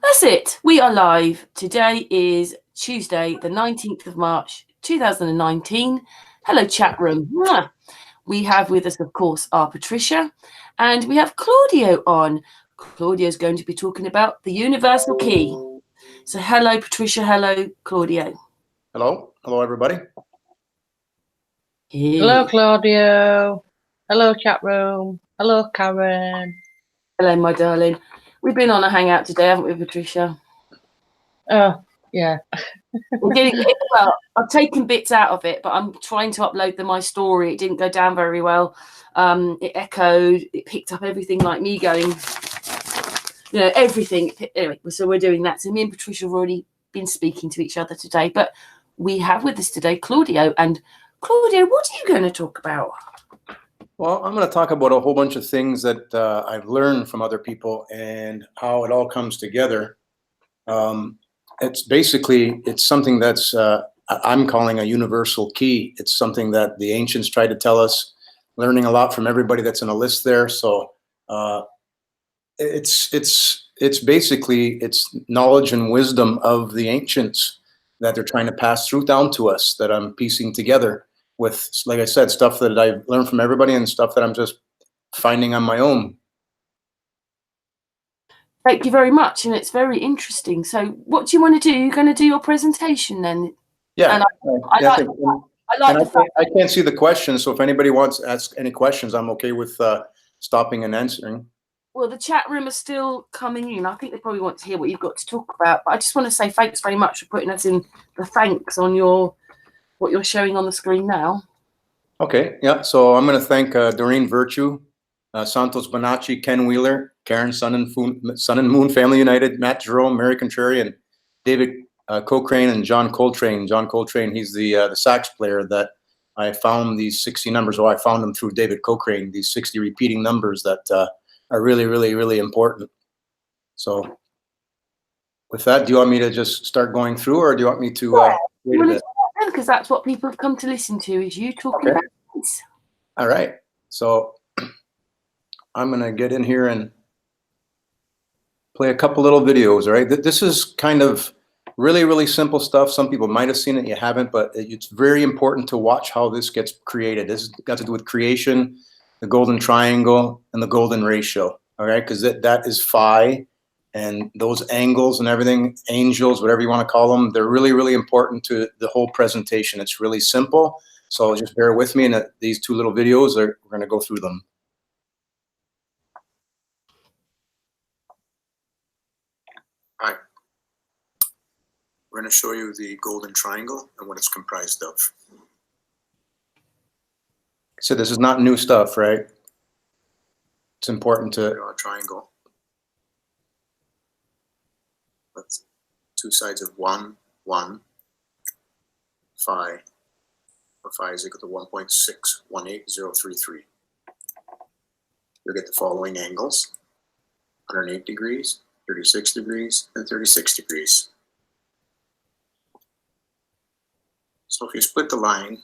That's it. We are live. Today is Tuesday, the 19th of March, 2019. Hello, chat room. Mwah. We have with us, of course, our Patricia, and we have Claudio on. Claudio is going to be talking about the universal key. So hello, Patricia. Hello, Claudio. Hello. Hello, everybody. Hello, Claudio. Hello, chat room. Hello, Karen. Hello, my darling. We've been on a hangout today, haven't we, Patricia? Oh, yeah. Well, I've taken bits out of it, but I'm trying to upload my story. It didn't go down very well. It echoed. It picked up everything like me going, everything. Anyway, so we're doing that. So me and Patricia have already been speaking to each other today, but we have with us today Claudio. And Claudio, what are you going to talk about? Well, I'm going to talk about a whole bunch of things that I've learned from other people and how it all comes together. It's something that's I'm calling a universal key. It's something that the ancients tried to tell us, learning a lot from everybody that's in a list there. So it's basically knowledge and wisdom of the ancients that they're trying to pass through down to us, that I'm piecing together with, like I said, stuff that I've learned from everybody and stuff that I'm just finding on my own. Thank you very much, and it's very interesting. So what do you want to do? You're going to do your presentation then? Yeah. And I can't see the questions, so if anybody wants to ask any questions, I'm okay with stopping and answering. Well, the chat room is still coming in. I think they probably want to hear what you've got to talk about. But I just want to say thanks very much for putting us in the thanks on what you're showing on the screen now. Okay, yeah. So I'm going to thank Doreen Virtue, Santos Bonacci, Ken Wheeler, Karen Sun and Moon Family United, Matt Jerome, Mary Contrary, and David Cochrane and John Coltrane. John Coltrane, he's the sax player that I found these 60 numbers. I found them through David Cochrane, these 60 repeating numbers that are really, really, really important. So with that, do you want me to just start going through, or do you want me to wait a bit? Because that's what people have come to listen to, is you talking about this. All right. So I'm going to get in here and play a couple little videos, all right? This is kind of really, really simple stuff. Some people might have seen it, you haven't, but it's very important to watch how this gets created. This has got to do with creation, the golden triangle, and the golden ratio, all right? Because that is phi, and those angles and everything, angels, whatever you want to call them, they're really, really important to the whole presentation. It's really simple, so just bear with me, and these two little videos, we're going to go through them. All right. We're going to show you the golden triangle and what it's comprised of. So this is not new stuff, right? It's important to draw a triangle. That's two sides of 1, 1, phi, where phi is equal to 1.618033. You'll get the following angles: 108 degrees, 36 degrees, and 36 degrees. So if you split the line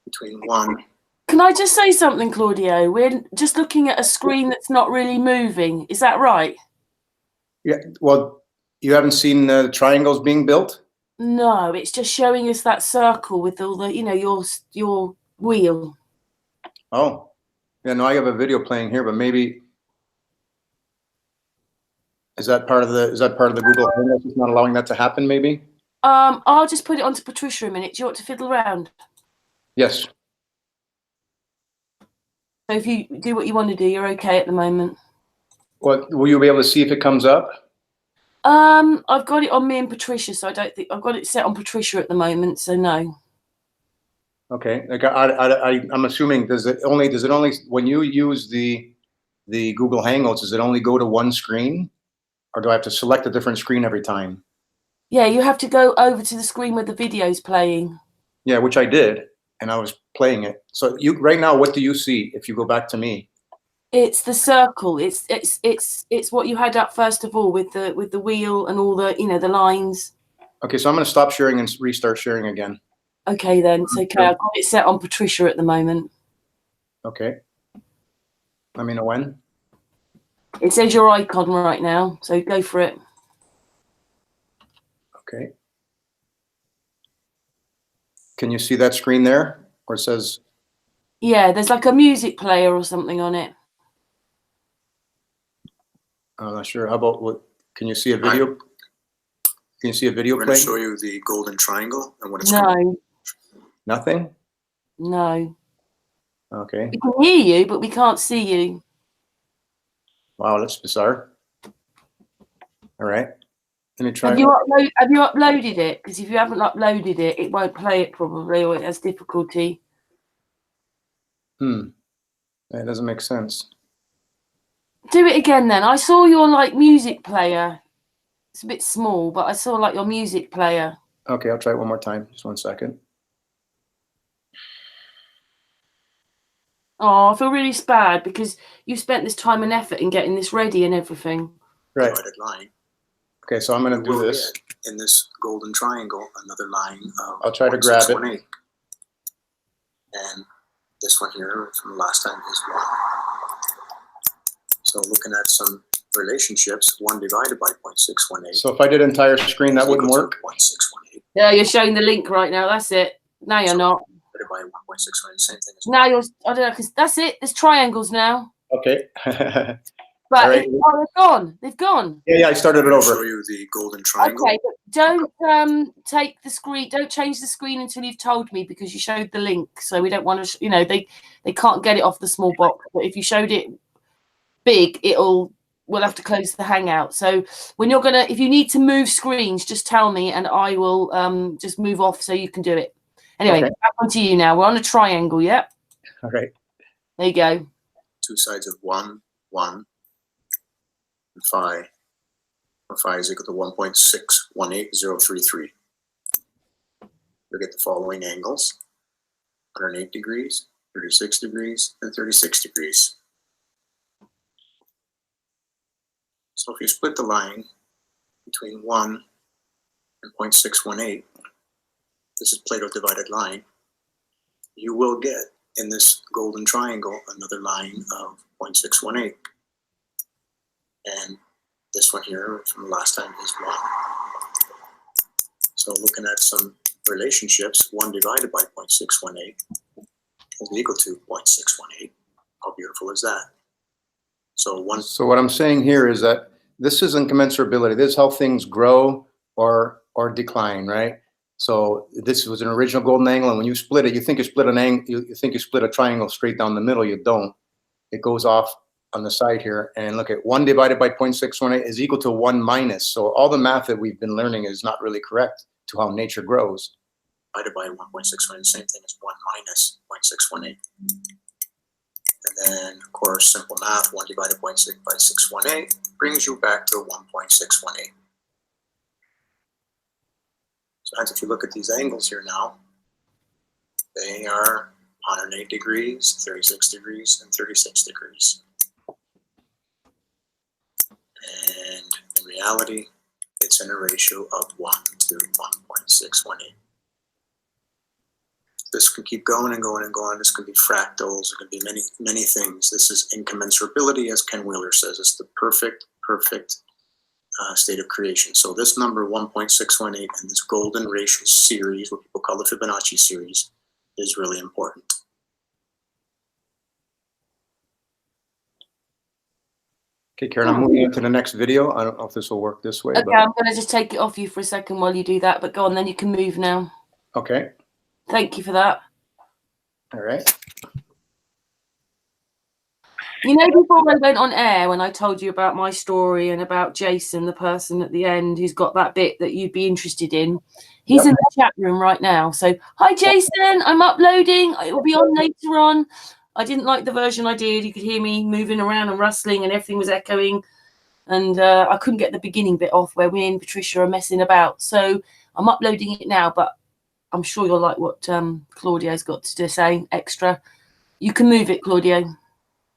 between 1... Can I just say something, Claudio? We're just looking at a screen that's not really moving. Is that right? Yeah, well, you haven't seen the triangles being built? No, it's just showing us that circle with all the, your wheel. Oh, yeah, no, I have a video playing here, but maybe... Is that part of the Google Hangout? It's not allowing that to happen, maybe? I'll just put it onto Patricia a minute. Do you want to fiddle around? Yes. So if you do what you want to do, you're okay at the moment. What, will you be able to see if it comes up? I've got it on me and Patricia, so I don't think I've got it set on Patricia at the moment, so no. Okay. Like I'm assuming does it only when you use the Google Hangouts, does it only go to one screen, or do I have to select a different screen every time? Yeah, you have to go over to the screen where the video's playing. Yeah, which I did, and I was playing it. So you right now, what do you see if you go back to me? It's the circle. It's what you had up first of all with the wheel and all the the lines. Okay, so I'm going to stop sharing and restart sharing again. Okay, then it's okay. I've got it set on Patricia at the moment. Okay. Let me know when. It says your icon right now, so go for it. Okay. Can you see that screen there? Or it says... Yeah, there's like a music player or something on it. I'm not sure. How about what? Can you see a video? Can you see a video We're going to show you the golden triangle and what it's called. Nothing? No. Okay. We can hear you, but we can't see you. Wow, that's bizarre. All right. Let me try. Have you uploaded it? Because if you haven't uploaded it, it won't play it probably, or it has difficulty. That doesn't make sense. Do it again then. I saw your like music player. It's a bit small, but I saw like your music player. Okay, I'll try it one more time. Just 1 second. Oh, I feel really bad because you spent this time and effort in getting this ready and everything. Right. Divided line. Okay, so I'm going to do this. In this golden triangle, another line of I'll try to grab it. 0.618. And this one here from last time is 1. So looking at some relationships, 1 divided by 0.618. So if I did entire screen, that wouldn't work? 0.618. Yeah, you're showing the link right now. That's it. Now you're not. Divided by 1.618, same thing as now you're, I don't know, because that's it. There's triangles now. Okay. But All right. oh, they've gone. They've gone. Yeah, I started it I'll over. show you the golden triangle. Okay, but don't take the screen. Don't change the screen until you've told me, because you showed the link. So we don't want to, you know, they can't get it off the small box. But if you showed it big, we'll have to close the Hangout. So when you're gonna, if you need to move screens, just tell me and I will just move off so you can do it. Anyway, Okay. back onto you now. We're on a triangle, yeah? All right. There you go. 2 sides of 1, 1, and phi. Where phi is equal to 1.618033. You'll get the following angles: 108 degrees, 36 degrees, and 36 degrees. So if you split the line between 1 and 0.618, this is Plato divided line, you will get in this golden triangle another line of 0.618. And this one here from last time is 1. So looking at some relationships, 1 divided by 0.618 is equal to 0.618. How beautiful is that? So what I'm saying here is that this is incommensurability. This is how things grow or decline, right? So this was an original golden angle, and when you split it, you think you split an angle, you think you split a triangle straight down the middle. You don't. It goes off on the side here, and look at 1 divided by 0.618 is equal to 1 minus. So all the math that we've been learning is not really correct to how nature grows. Divided by 1.618, same thing as 1 minus 0.618. And then, of course, simple math, 1 divided by 618 brings you back to 1.618. So as if you look at these angles here now, they are 108 degrees, 36 degrees, and 36 degrees. And in reality, it's in a ratio of 1 to 1.618. This can keep going and going and going. This can be fractals. It can be many, many things. This is incommensurability, as Ken Wheeler says. It's the perfect state of creation. So this number 1.618 and this golden ratio series, what people call the Fibonacci series, is really important. Okay, Karen, I'm moving on to the next video. I don't know if this will work this way. Okay, but... I'm going to just take it off you for a second while you do that. But go on, then you can move now. Okay. Thank you for that. All right. You know, before I went on air, when I told you about my story and about Jason, the person at the end who's got that bit that you'd be interested in, he's in the chat room right now. So, hi, Jason. I'm uploading. It will be on later on. I didn't like the version I did. You could hear me moving around and rustling and everything was echoing. And I couldn't get the beginning bit off where me and Patricia are messing about. So I'm uploading it now, but I'm sure you'll like what Claudio's got to say extra. You can move it, Claudio.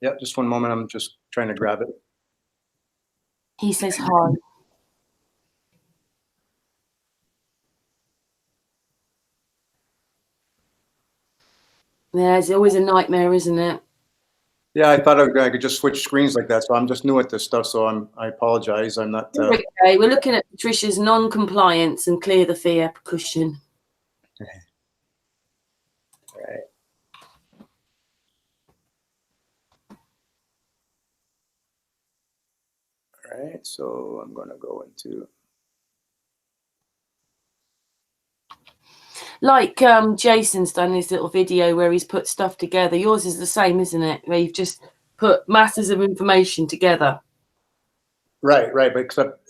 Yep, just one moment. I'm just trying to grab it. He says hi. Yeah, it's always a nightmare, isn't it? Yeah, I thought I could just switch screens like that. So I'm just new at this stuff. So I apologize. I'm not. Okay, we're looking at Patricia's non-compliance and clear the fear cushion. Right. All right. So I'm going to go into. Like Jason's done this little video where he's put stuff together. Yours is the same, isn't it? Where you've just put masses of information together. Right, but except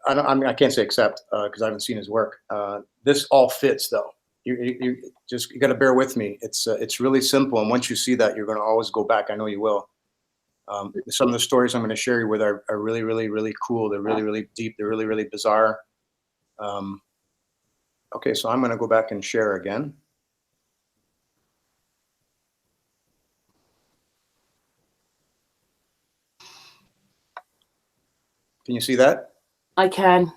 I can't say except because I haven't seen his work. This all fits though. You got to bear with me. It's really simple, and once you see that, you're going to always go back. I know you will. Some of the stories I'm going to share you with are really, really, really cool. They're really, really deep. They're really, really bizarre. Okay, so I'm going to go back and share again. Can you see that? I can.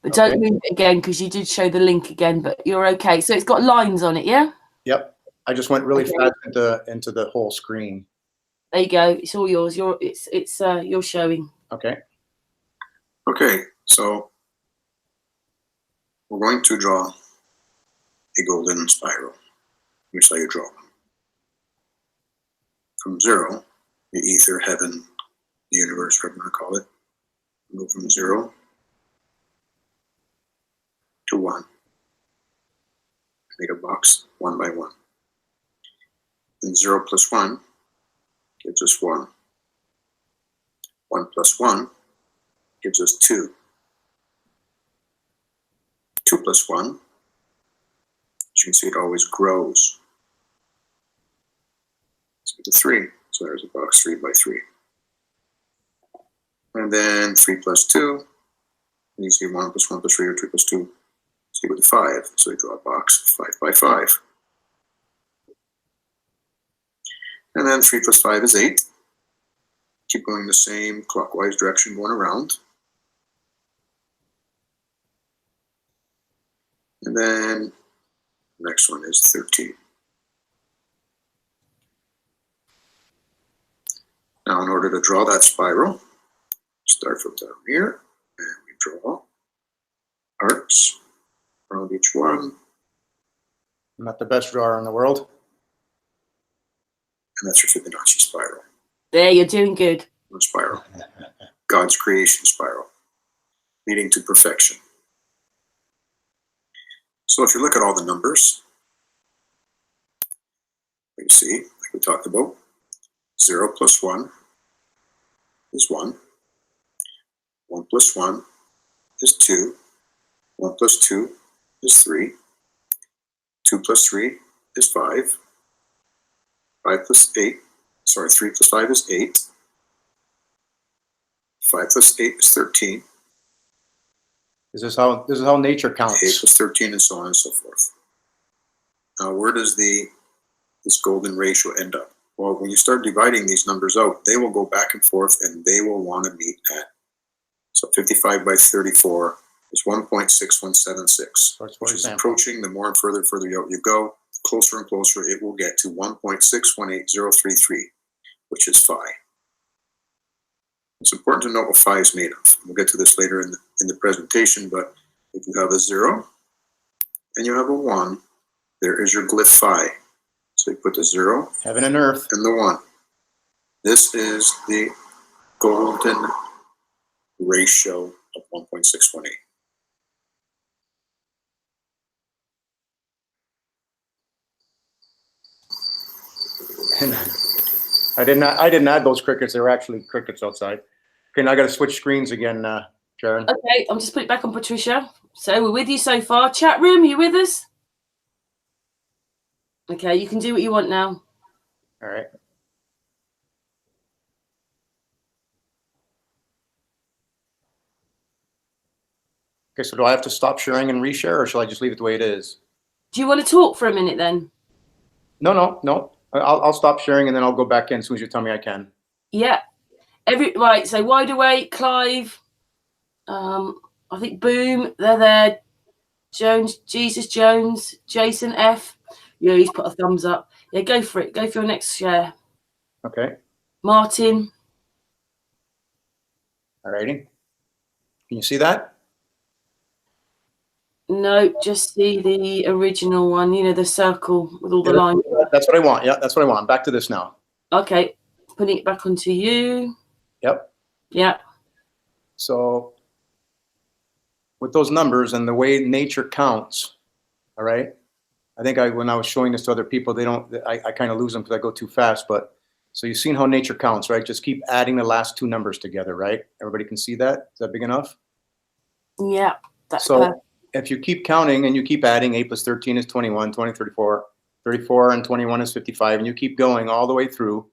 But don't move it again because you did show the link again, but you're okay. So it's got lines on it, yeah? Yep. I just went really fast into the whole screen. There you go. It's all yours. You're showing. Okay. Okay, so we're going to draw a golden spiral. Here's how you draw one. From 0, the ether, heaven, the universe, whatever you want to call it. Go from 0 to 1. Make a box 1 by 1. Then 0 plus 1 gives us 1. 1 plus 1 gives us 2. 2 plus 1, as you can see, it always grows. Let's get to 3. So there's a box 3 by 3. And then 3 plus 2, and you see 1 plus 1 plus 3 or 2 plus 2. So you go to 5. So you draw a box 5 by 5. And then 3 plus 5 is 8. Keep going the same clockwise direction going around. And then the next one is 13. Now in order to draw that spiral, start from down here, and we draw arcs around each one. I'm not the best drawer in the world. And that's your Fibonacci spiral. There, you're doing good. Spiral. God's creation spiral, leading to perfection. So if you look at all the numbers, you see, like we talked about, 0 plus 1 is 1. 1 plus 1 is 2. 1 plus 2 is 3. 2 plus 3 is 5. 5 plus 8, sorry, 3 plus 5 is 8. 5 plus 8 is 13. This is how nature counts. 8 plus 13 and so on and so forth. Now where does this golden ratio end up? Well, when you start dividing these numbers out, they will go back and forth and they will want to meet at. So 55 by 34 is 1.6176, which is approaching. The more and further out you go, closer and closer it will get to 1.618033, which is phi. It's important to know what phi is made of. We'll get to this later in the presentation, but if you have a 0 and you have a 1, there is your glyph phi. So you put the 0, heaven and earth, and the 1. This is the golden ratio of 1.618. I didn't add those crickets. They were actually crickets outside. Okay, now I got to switch screens again, Sharon. Okay, I'm just putting it back on Patricia. So we're with you so far. Chat room, are you with us? Okay, you can do what you want now. All right. Okay, so do I have to stop sharing and reshare, or shall I just leave it the way it is? Do you want to talk for a minute then? No. I'll stop sharing and then I'll go back in as soon as you tell me I can. Yeah. Right, so Wide Awake, Clive, I think Boom, they're there. Jones, Jesus Jones, Jason F. Yeah, he's put a thumbs up. Yeah, go for it. Go for your next share. Okay. Martin. Alrighty. Can you see that? No, just see the original one, you know, the circle with all the lines. That's what I want. Yeah, that's what I want. Back to this now. Okay, putting it back onto you. Yep. Yeah. So with those numbers and the way nature counts, all right, I think when I was showing this to other people, I kind of lose them because I go too fast. But so you've seen how nature counts, right? Just keep adding the last two numbers together, right? Everybody can see that? Is that big enough? Yeah, that's So perfect. if you keep counting and you keep adding, 8 plus 13 is 21, 20, 34, 34 and 21 is 55, and you keep going all the way through,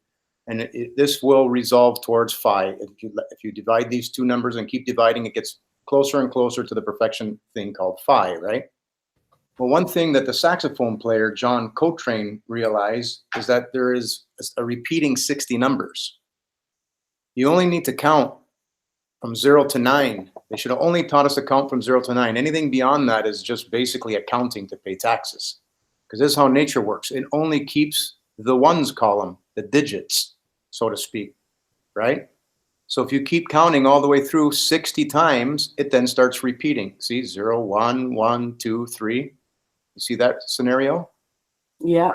and this will resolve towards phi. If you divide these two numbers and keep dividing, it gets closer and closer to the perfection thing called phi, right? Well, one thing that the saxophone player, John Coltrane, realized is that there is a repeating 60 numbers. You only need to count from 0 to 9. They should have only taught us to count from 0 to 9. Anything beyond that is just basically accounting to pay taxes. Because this is how nature works. It only keeps the ones column, the digits, so to speak, right? So if you keep counting all the way through 60 times, it then starts repeating. See, 0, 1, 1, 2, 3. You see that scenario? Yeah.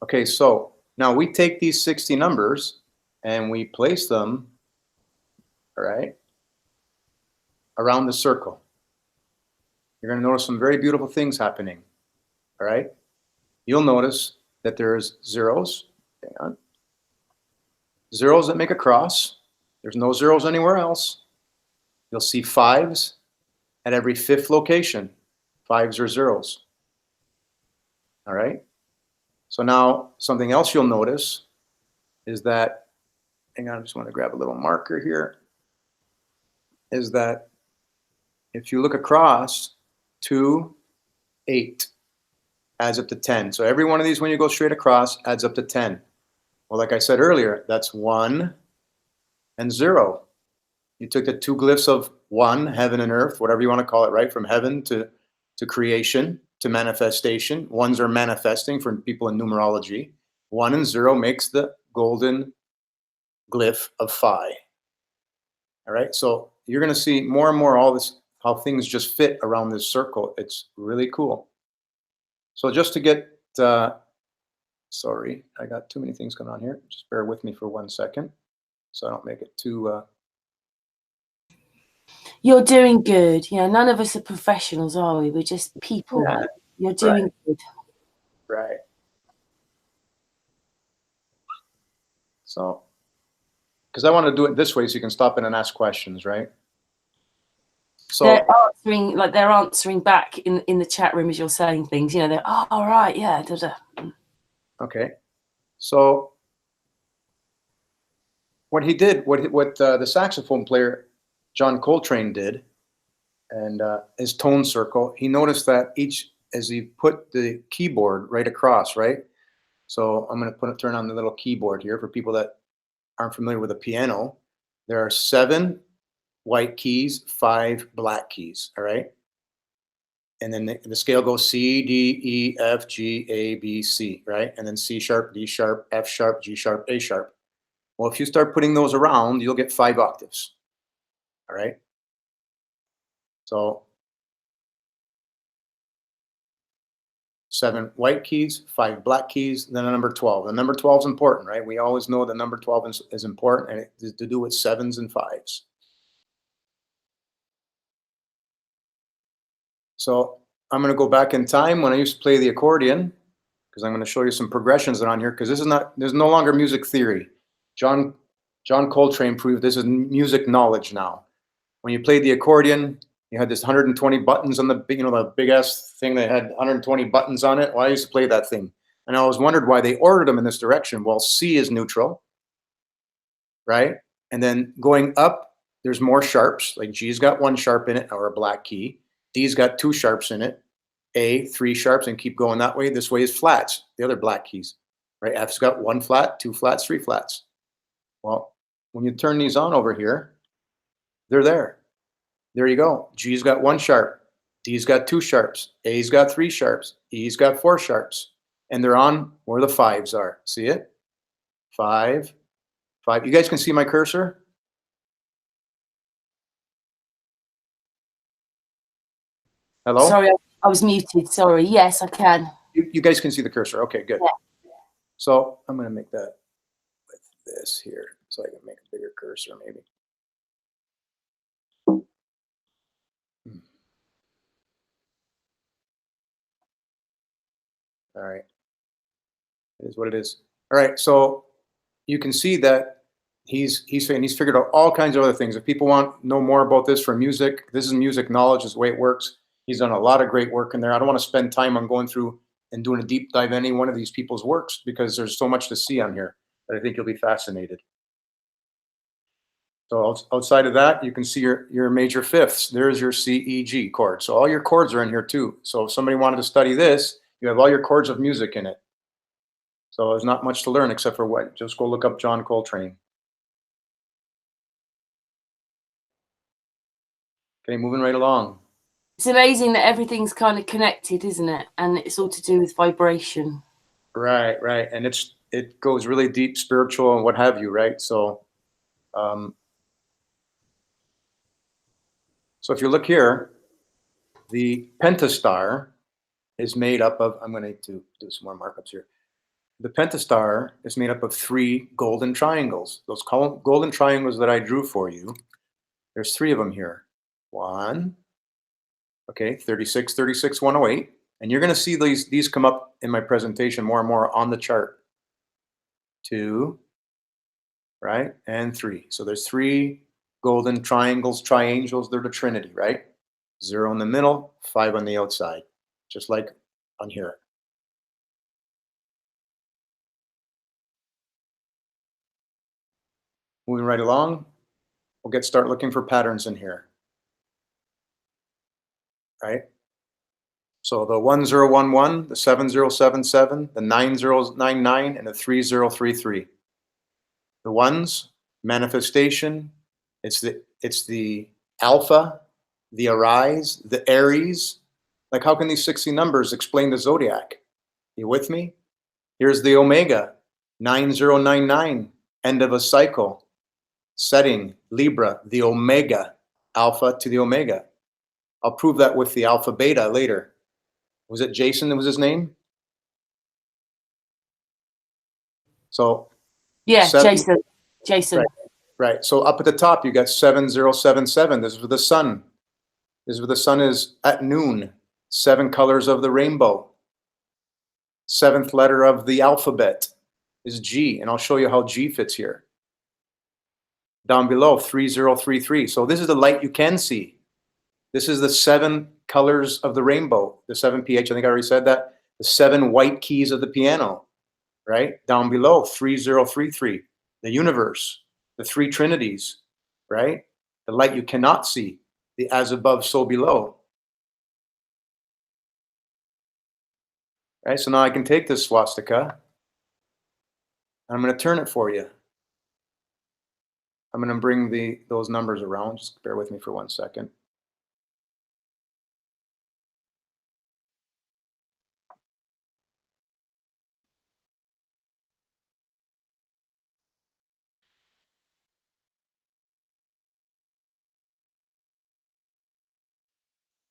Okay, so now we take these 60 numbers and we place them, all right, around the circle. You're going to notice some very beautiful things happening, all right? You'll notice that there's zeros, hang on, zeros that make a cross. There's no zeros anywhere else. You'll see fives at every fifth location. Fives or zeros, all right? So now something else you'll notice is that, hang on, I just want to grab a little marker here, is that if you look across, 2, 8 adds up to 10. So every one of these, when you go straight across, adds up to 10. Well, like I said earlier, that's 1 and 0. You took the two glyphs of 1, heaven and earth, whatever you want to call it, right? From heaven to creation to manifestation. Ones are manifesting for people in numerology. 1 and 0 makes the golden glyph of phi. All right, so you're going to see more and more all this, how things just fit around this circle. It's really cool. So just to get, sorry, I got too many things going on here. Just bear with me for 1 second so I don't make it too... You're doing good. You know, none of us are professionals, are we? We're just people. Yeah, You're doing right. good. Right. So, because I want to do it this way so you can stop in and ask questions, right? So they're answering back in the chat room as you're saying things. You know, they're all right, yeah. Okay. So what he did, what the saxophone player John Coltrane did, and his tone circle, he noticed that as he put the keyboard right across, right? So I'm going to turn on the little keyboard here for people that aren't familiar with a piano. There are 7 white keys, 5 black keys, all right? And then the scale goes C, D, E, F, G, A, B, C, right? And then C sharp, D sharp, F sharp, G sharp, A sharp. Well, if you start putting those around, you'll get 5 octaves, all right? So 7 white keys, 5 black keys, then a number 12. The number 12 is important, right? We always know the number 12 is important, and it is to do with 7s and 5s. So I'm going to go back in time when I used to play the accordion, because I'm going to show you some progressions that are on here, because there's no longer music theory. John Coltrane proved this is music knowledge now. When you played the accordion, you had this 120 buttons on the big ass thing that had 120 buttons on it. Well, I used to play that thing, and I always wondered why they ordered them in this direction. Well, C is neutral, right? And then going up, there's more sharps. Like G's got 1 sharp in it, or a black key. D's got 2 sharps in it. A, 3 sharps, and keep going that way. This way is flats, the other black keys, right? F's got 1 flat, 2 flats, 3 flats. Well, when you turn these on over here, they're there. There you go. G's got 1 sharp. D's got 2 sharps. A's got 3 sharps. E's got 4 sharps. And they're on where the 5s are. See it? 5, 5. You guys can see my cursor? Hello? Sorry, I was muted. Sorry. Yes, I can. You guys can see the cursor. Okay, good. Yeah. So I'm going to make that with this here so I can make a bigger cursor maybe. All right. It is what it is. All right. So you can see that he's saying he's figured out all kinds of other things. If people want to know more about this for music, this is music knowledge, is the way it works. He's done a lot of great work in there. I don't want to spend time on going through and doing a deep dive in any one of these people's works because there's so much to see on here that I think you'll be fascinated. So outside of that, you can see your major fifths. There's your C, E, G chord. So all your chords are in here too. So if somebody wanted to study this, you have all your chords of music in it. So there's not much to learn except for what? Just go look up John Coltrane. Okay, moving right along. It's amazing that everything's kind of connected, isn't it? And it's all to do with vibration. Right, right. And it goes really deep, spiritual and what have you, right? So so if you look here, the pentastar is made up of, I'm going to do some more markups here. The pentastar is made up of 3 golden triangles. Those golden triangles that I drew for you, there's 3 of them here. 1, okay, 36, 36, 108. And you're going to see these come up in my presentation more and more on the chart. 2, right, and 3. So there's 3 golden triangles, triangles. They're the Trinity, right? 0 in the middle, 5 on the outside, just like on here. Moving right along, we'll start looking for patterns in here, right? So the 1011, the 7077, the 9099, and the 3033. The ones, manifestation, it's the alpha, the arise, the Aries. Like how can these 60 numbers explain the zodiac? You with me? Here's the omega, 9099, end of a cycle. Setting, Libra, the omega, alpha to the omega. I'll prove that with the alpha beta later. Was it Jason that was his name? So yeah, Jason. Right. So up at the top, you got 7077. This is where the sun. This is where the sun is at noon. 7 colors of the rainbow. 7th letter of the alphabet is G, and I'll show you how G fits here. Down below, 3033. So this is the light you can see. This is the 7 colors of the rainbow, the 7 pH, I think I already said that. The 7 white keys of the piano, right? Down below, 3033, the universe, the 3 trinities, right? The light you cannot see, the as above, so below. Right, so now I can take this swastika, and I'm going to turn it for you. I'm going to bring those numbers around. Just bear with me for 1 second.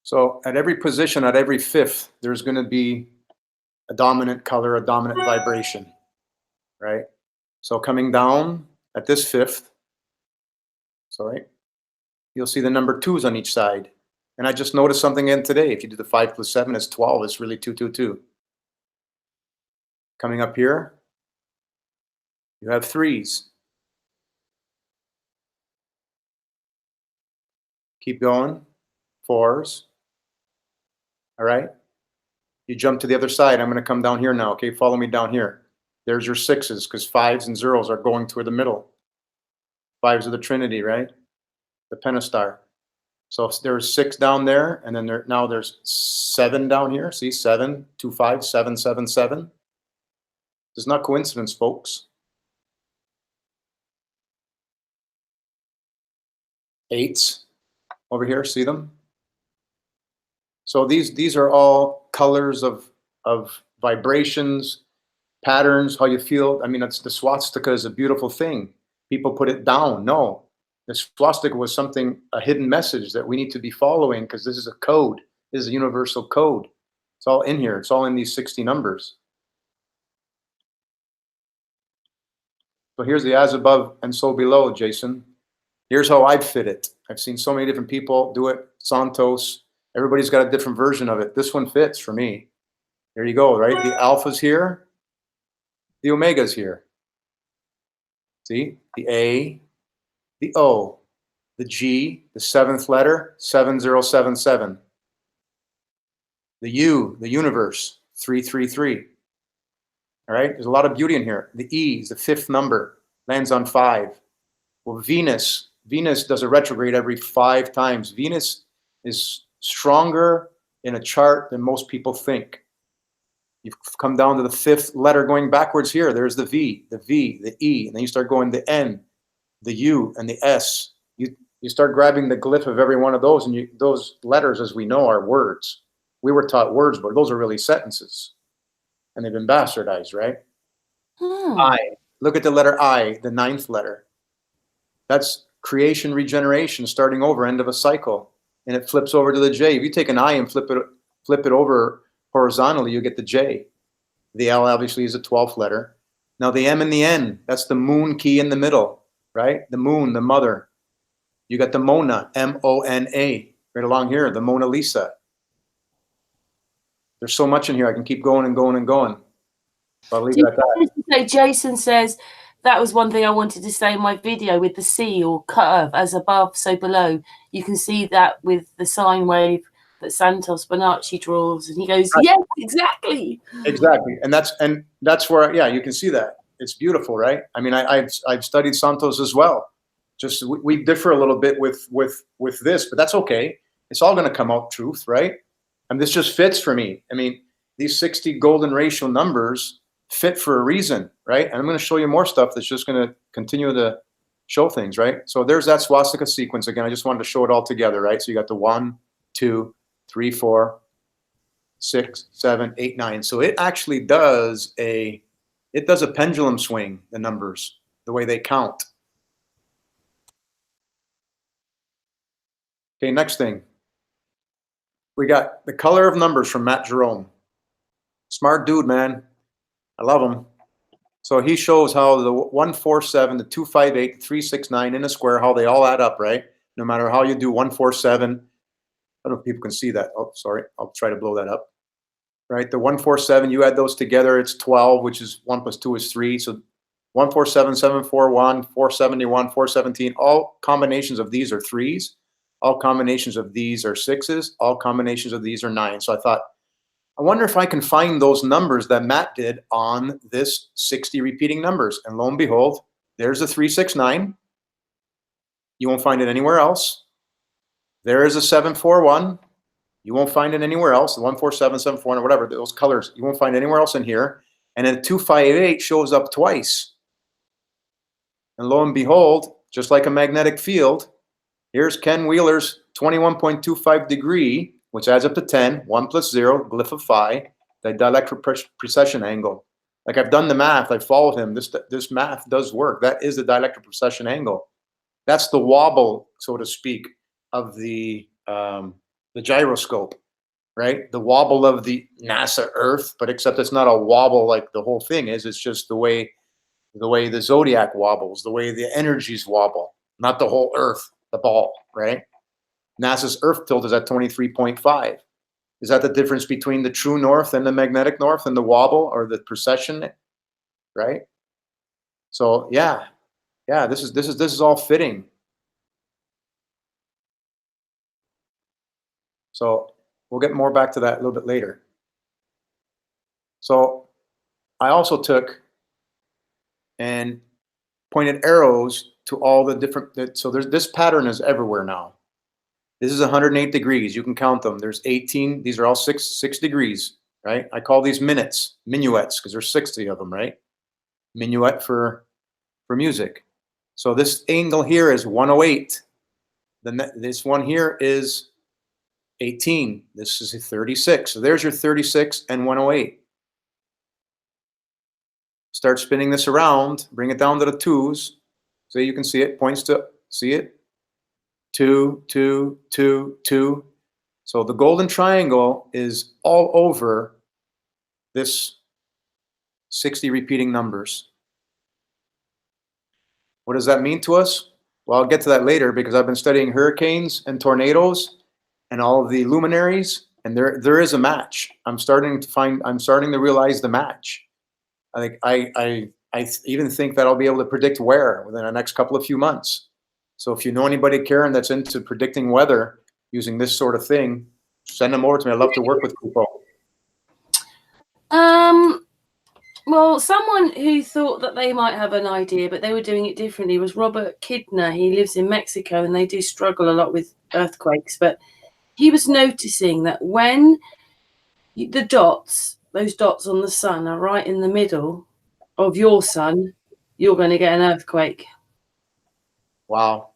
So at every position, at every fifth, there's going to be a dominant color, a dominant vibration, right? So coming down at this fifth, sorry, you'll see the number 2s on each side. And I just noticed something in today. If you do the 5 plus 7, it's 12. It's really 222. Coming up here, you have 3s. Keep going, 4s. All right. You jump to the other side. I'm going to come down here now. Okay, follow me down here. There's your 6s because 5s and 0s are going toward the middle. 5s are the Trinity, right? The pentastar. So there's 6 down there, and then now there's 7 down here. See, 7, 2, 5, 7, 7, 7. It's not coincidence, folks. 8s over here. See them? So these are all colors of vibrations, patterns, how you feel. I mean, the swastika is a beautiful thing. people put it down. No, the swastika was something, a hidden message that we need to be following, because this is a code. This is a universal code. It's all in here. It's all in these 60 numbers. So here's the as above and so below, Jason. Here's how I'd fit it. I've seen so many different people do it. Santos, everybody's got a different version of it. This one fits for me. There you go, right? The alpha's here, the omega's here. See, the A, the O, the G, the 7th letter, 7077. The U, the universe, 333. All right, there's a lot of beauty in here. The E is the 5th number, lands on 5. Well, Venus does a retrograde every 5 times. Venus is stronger in a chart than most people think. You've come down to the 5th letter going backwards here. There's the V, the E, and then you start going the N, the U, and the S. You start grabbing the glyph of every one of those, and those letters, as we know, are words. We were taught words, but those are really sentences. And they've been bastardized, right? I. Look at the letter I, the 9th letter. That's creation, regeneration, starting over, end of a cycle. And it flips over to the J. If you take an I and flip it over horizontally, you get the J. The L obviously is a 12th letter. Now the M and the N, that's the moon key in the middle, right? The moon, the mother. You got the Mona, M-O-N-A, right along here, the Mona Lisa. There's so much in here. I can keep going and going and going. But I'll leave it at that. Jason says, that was one thing I wanted to say in my video with the C or curve, as above, so below. You can see that with the sine wave that Santos Bonacci draws, and he goes, yes, exactly. Exactly, and that's where, yeah, you can see that. It's beautiful, right? I mean, I've studied Santos as well. Just we differ a little bit with this, but that's okay. It's all going to come out truth, right? And this just fits for me. I mean, these 60 golden ratio numbers fit for a reason, right? And I'm going to show you more stuff that's just going to continue to show things, right? So there's that swastika sequence again. I just wanted to show it all together, right? So you got the 1, 2, 3, 4, 6, 7, 8, 9. So it actually does a pendulum swing, the numbers, the way they count. Okay, next thing. We got the color of numbers from Matt Jerome. Smart dude, man. I love him. So he shows how the 147, the 258, the 369 in a square, how they all add up, right? No matter how you do 147. I don't know if people can see that. Oh, sorry. I'll try to blow that up. Right? The 147, you add those together, it's 12, which is 1 plus 2 is 3. So 147, 741, 471, 417, all combinations of these are 3s. All combinations of these are 6s. All combinations of these are 9s. So I thought, I wonder if I can find those numbers that Matt did on this 60 repeating numbers. And lo and behold, there's a 369. You won't find it anywhere else. There is a 741. You won't find it anywhere else. The 147, 741, or whatever, those colors, you won't find anywhere else in here. And then 258 shows up twice. And lo and behold, just like a magnetic field, here's Ken Wheeler's 21.25 degree, which adds up to 10, 1 plus 0, glyph of phi, the dielectric precession angle. Like I've done the math, I've followed him. This math does work. That is the dielectric precession angle. That's the wobble, so to speak, of the gyroscope, right? The wobble of the NASA Earth, but except it's not a wobble like the whole thing is. It's just the way the zodiac wobbles, the way the energies wobble, not the whole Earth, the ball, right? NASA's Earth tilt is at 23.5. Is that the difference between the true north and the magnetic north and the wobble or the precession, right? So yeah, this is all fitting. So we'll get more back to that a little bit later. So I also took and pointed arrows to all the different, so this pattern is everywhere now. This is 108 degrees. You can count them. There's 18. These are all six degrees, right? I call these minuets because there's 60 of them, right? Minuet for music. So this angle here is 108. Then this one here is 18. This is a 36. So there's your 36 and 108. Start spinning this around. Bring it down to the 2s. So you can see it, points to, see it? 2, 2, 2, 2. So the golden triangle is all over this 60 repeating numbers. What does that mean to us? Well, I'll get to that later because I've been studying hurricanes and tornadoes and all of the luminaries, and there is a match. I'm starting to realize the match. I even think that I'll be able to predict where within the next couple of few months. So if you know anybody, Karen, that's into predicting weather using this sort of thing, send them over to me. I'd love to work with people. Well, someone who thought that they might have an idea, but they were doing it differently, was Robert Kidner. He lives in Mexico, and they do struggle a lot with earthquakes. But he was noticing that when the dots, those dots on the sun, are right in the middle of your sun, you're going to get an earthquake. Wow.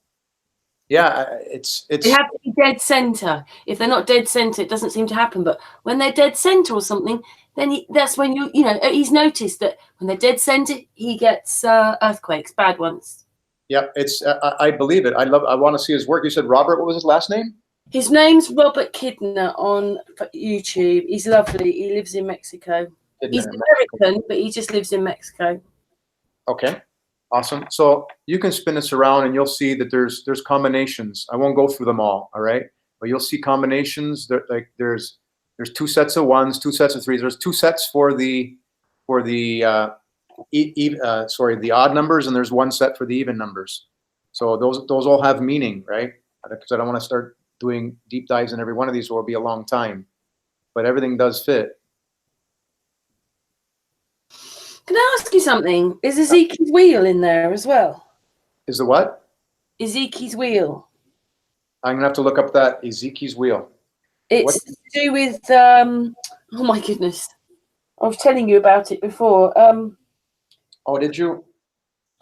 Yeah, it's They have to be dead center. If they're not dead center, it doesn't seem to happen. But when they're dead center or something, then that's when you know, he's noticed that when they're dead center, he gets earthquakes, bad ones. Yeah, it's I believe it. I want to see his work. You said Robert, what was his last name? His name's Robert Kidner on YouTube. He's lovely. He lives in Mexico. Kidner, He's American, but he just lives in Mexico. Okay. Awesome. So you can spin this around and you'll see that there's combinations. I won't go through them all right? But you'll see combinations that, like, there's 2 sets of 1s, 2 sets of 3s. There's 2 sets for the odd numbers, and there's 1 set for the even numbers. So those all have meaning, right? Because I don't want to start doing deep dives in every one of these, or it'll be a long time. But everything does fit. Can I ask you something? Is Ezekiel's wheel in there as well? Is the what? Ezekiel's wheel. I'm gonna have to look up that Ezekiel's wheel. It's to do with oh my goodness. I was telling you about it before. Oh, did you?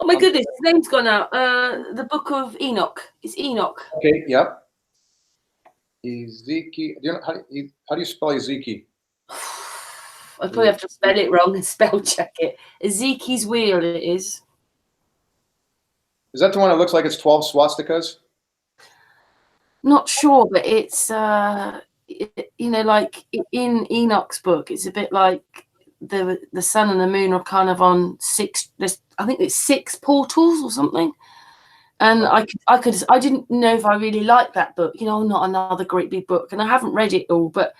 Oh my goodness, his name's gone out. The book of Enoch. It's Enoch. Okay, yep. Ezekiel. Do you know how do you spell Ezekiel? I probably have to spell it wrong and spell check it. Ezekiel's wheel it is. Is that the one that looks like it's 12 swastikas? Not sure, but it's you know, like in Enoch's book, it's a bit like the sun and the moon are kind of on 6. I think it's 6 portals or something. And I didn't know if I really liked that book. You know, not another great big book, and I haven't read it all, but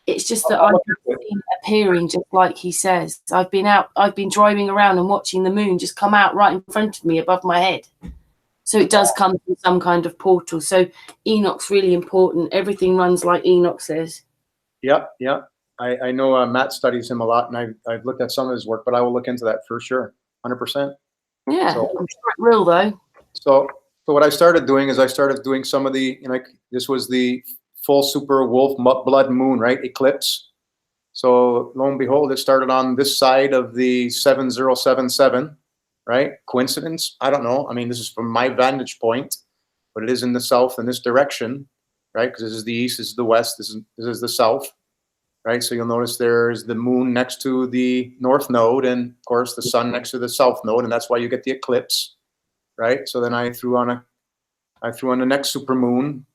it's just that I've been appearing just like he says. I've been driving around and watching the moon just come out right in front of me above my head. So it does come from some kind of portal. So Enoch's really important. Everything runs like Enoch says. Yep. I know Matt studies him a lot, and I've looked at some of his work, but I will look into that for sure, 100%. Yeah, so, I'm sure it will though. So what I started doing is I started doing some of the, this was the full super wolf blood moon, right? Eclipse. So lo and behold, it started on this side of the 7077, right? Coincidence? I don't know. I mean, this is from my vantage point, but it is in the south in this direction, right? Because this is the east, this is the west, this is the south, right? So you'll notice there's the moon next to the north node, and of course the sun next to the south node, and that's why you get the eclipse, right? So then I threw on the next super moon,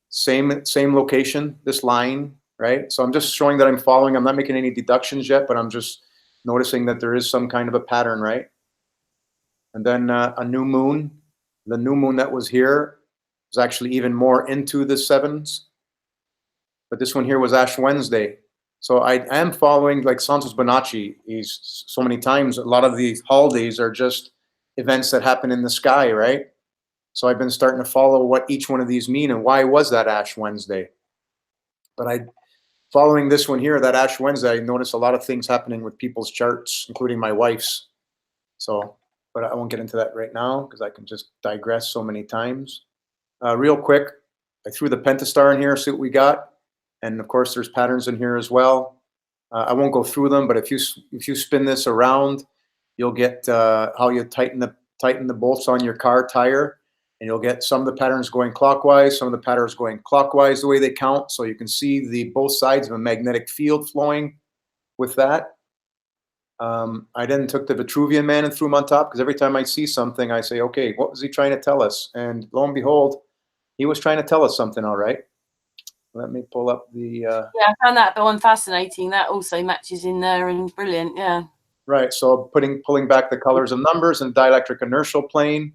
same location, this line, right? So I'm just showing that I'm following. I'm not making any deductions yet, but I'm just noticing that there is some kind of a pattern, right? And then a new moon. The new moon that was here was actually even more into the 7s. But this one here was Ash Wednesday. So I am following, like Santos Bonacci, he's so many times, a lot of these holidays are just events that happen in the sky, right? So I've been starting to follow what each one of these mean and why was that Ash Wednesday. But following this one here, that Ash Wednesday, I noticed a lot of things happening with people's charts, including my wife's. So, but I won't get into that right now because I can just digress so many times. Real quick, I threw the pentastar in here, see what we got. And of course, there's patterns in here as well. I won't go through them, but if you spin this around, you'll get how you tighten the bolts on your car tire, and you'll get some of the patterns going clockwise, some of the patterns going clockwise the way they count. So you can see both sides of a magnetic field flowing with that. I then took the Vitruvian Man and threw him on top, because every time I see something, I say, okay, what was he trying to tell us? And lo and behold, he was trying to tell us something, all right. Let me pull up the... Yeah, I found that one fascinating. That also matches in there and brilliant, yeah. Right, so pulling back the colors of numbers and dielectric inertial plane,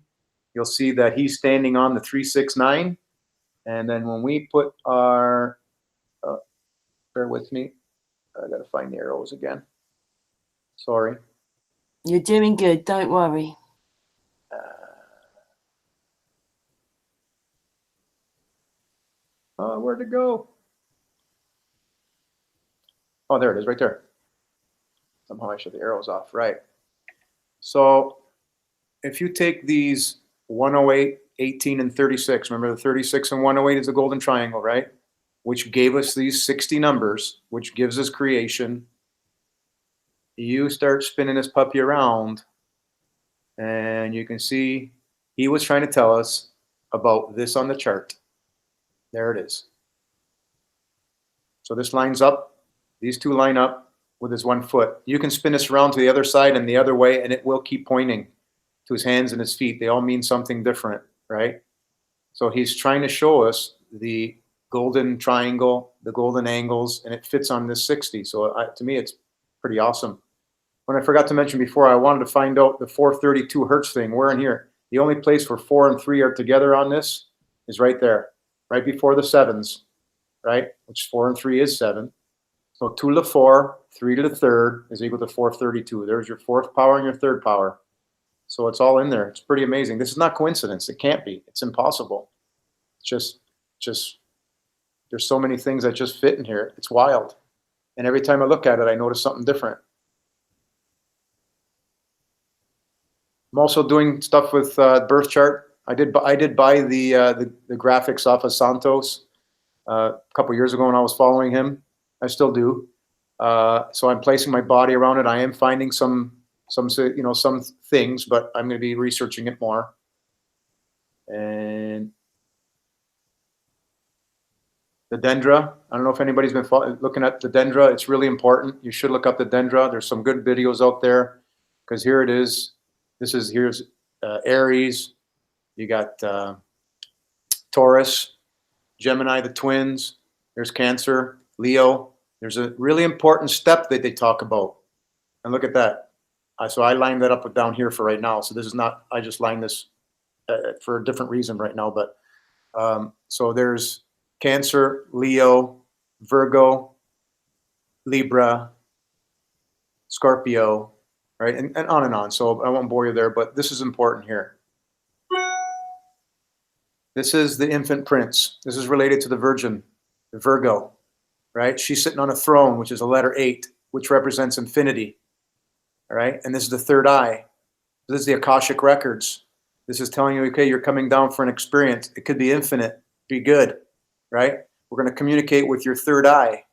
you'll see that he's standing on the 369. And then when we put our... bear with me. I got to find the arrows again. Sorry. You're doing good. Don't worry. Where'd it go? Oh, there it is, right there. Somehow I shut the arrows off. Right. So if you take these 108, 18, and 36, remember the 36 and 108 is the golden triangle, right? Which gave us these 60 numbers, which gives us creation. You start spinning this puppy around, and you can see he was trying to tell us about this on the chart. There it is. So this lines up, these two line up with his 1 foot. You can spin this around to the other side and the other way, and it will keep pointing to his hands and his feet. They all mean something different, right? So he's trying to show us the golden triangle, the golden angles, and it fits on this 60. So to me, it's pretty awesome. When I forgot to mention before, I wanted to find out the 432 Hertz thing. We're in here. The only place where 4 and 3 are together on this is right there, right before the 7s, right? Which 4 and 3 is 7. So 2 to the 4, 3 to the 3rd is equal to 432. There's your 4th power and your 3rd power. So it's all in there. It's pretty amazing. This is not coincidence. It can't be. It's impossible. It's just there's so many things that just fit in here. It's wild. And every time I look at it, I notice something different. I'm also doing stuff with birth chart. I did buy the graphics off of Santos a couple years ago when I was following him. I still do. So I'm placing my body around it. I am finding some things, but I'm going to be researching it more. And the dendra. I don't know if anybody's been looking at the dendra. It's really important. You should look up the dendra. There's some good videos out there, because here it is. Here's Aries. You got Taurus, Gemini, the twins. There's Cancer, Leo. There's a really important step that they talk about. And look at that. So I lined that up down here for right now. So this is not, I just lined this for a different reason right now. But so there's Cancer, Leo, Virgo, Libra, Scorpio, right? And on and on. So I won't bore you there, but this is important here. This is the infant prince. This is related to the Virgin, the Virgo, right? She's sitting on a throne, which is a letter 8, which represents infinity, all right? And this is the 3rd eye. This is the Akashic records. This is telling you, okay, you're coming down for an experience. It could be infinite, be good, right? We're going to communicate with your 3rd eye,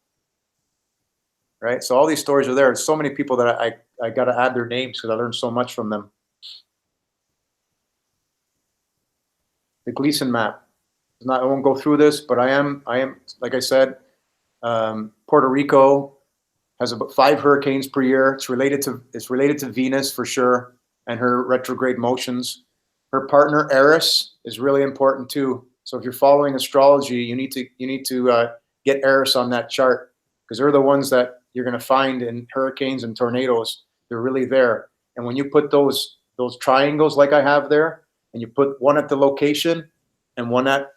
right? So all these stories are there. There's so many people that I got to add their names because I learned so much from them. The Gleason map. I won't go through this, but I am, like I said, Puerto Rico has about 5 hurricanes per year. It's related to Venus for sure, and her retrograde motions. Her partner Eris is really important too. So if you're following astrology, you need to get Eris on that chart, because they're the ones that you're going to find in hurricanes and tornadoes. They're really there. And when you put those triangles like I have there, and you put one at the location and one at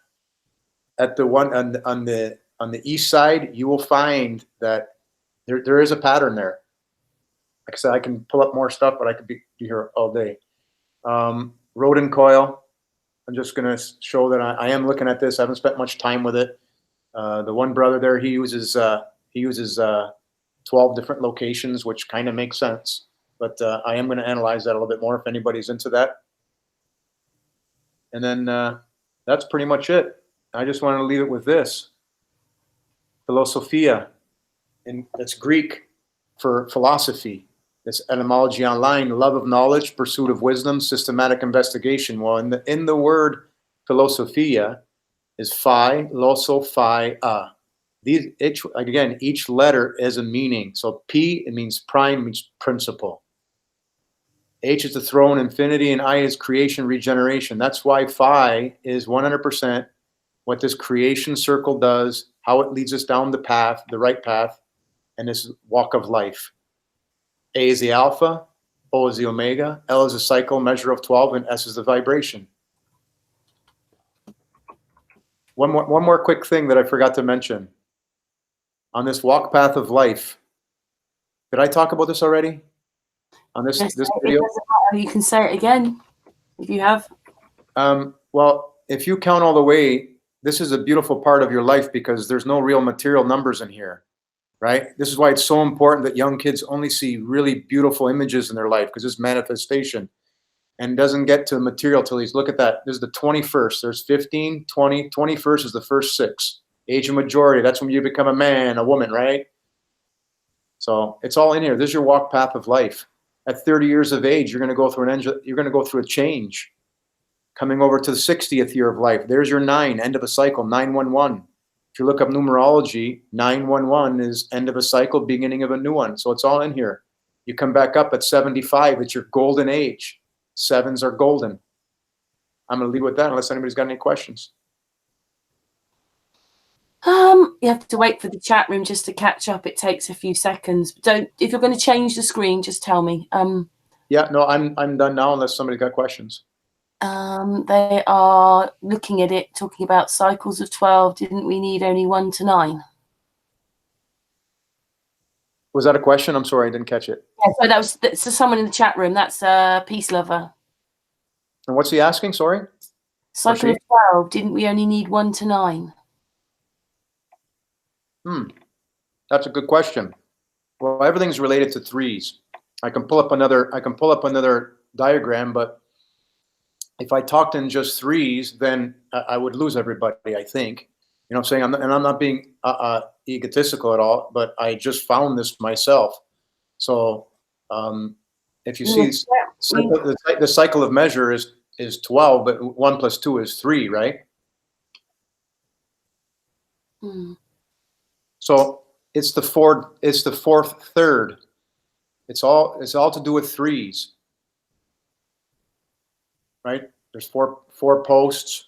the one on the east side, you will find that there is a pattern there. Like I said, I can pull up more stuff, but I could be here all day. Rodent coil. I'm just going to show that I am looking at this. I haven't spent much time with it. The one brother there, he uses 12 different locations, which kind of makes sense. But I am going to analyze that a little bit more if anybody's into that. And then that's pretty much it. I just wanted to leave it with this. Philosophia, and that's Greek for philosophy. It's etymology online, love of knowledge, pursuit of wisdom, systematic investigation. Well, in the word philosophia is phi, loso, phi, a. each letter is a meaning. So P, it means prime, means principle. H is the throne, infinity, and I is creation, regeneration. That's why phi is 100% what this creation circle does, how it leads us down the path, the right path, and this walk of life. A is the alpha, O is the omega, L is a cycle, measure of 12, and S is the vibration. One more quick thing that I forgot to mention. On this walk path of life, did I talk about this already? On this video? You can say it again if you have. Well, if you count all the way, this is a beautiful part of your life because there's no real material numbers in here, right? This is why it's so important that young kids only see really beautiful images in their life, because it's manifestation and doesn't get to material till he's, look at that. This is the 21st. There's 15, 20, 21st is the first 6. Age of majority, that's when you become a man, a woman, right? So it's all in here. This is your walk path of life. At 30 years of age, you're going to go through a change. Coming over to the 60th year of life, there's your 9, end of a cycle, 911. If you look up numerology, 911 is end of a cycle, beginning of a new one. So it's all in here. You come back up at 75, it's your golden age. 7s are golden. I'm going to leave with that unless anybody's got any questions. You have to wait for the chat room just to catch up. It takes a few seconds. If you're going to change the screen, just tell me. Yeah, no, I'm done now unless somebody's got questions. They are looking at it, talking about cycles of 12. Didn't we need only 1 to 9? Was that a question? I'm sorry, I didn't catch it. Yeah, so that's someone in the chat room. That's Peace Lover. And what's he asking? Sorry. Cycle of 12. Didn't we only need 1 to 9? That's a good question. Well, everything's related to 3s. I can pull up another diagram, but if I talked in just 3s, then I would lose everybody, I think. You know what I'm saying? I'm not being egotistical at all, but I just found this myself. So if you see the cycle of measure is 12, but 1 plus 2 is 3, right? So it's the fourth third. It's all to do with 3s. Right? There's four posts.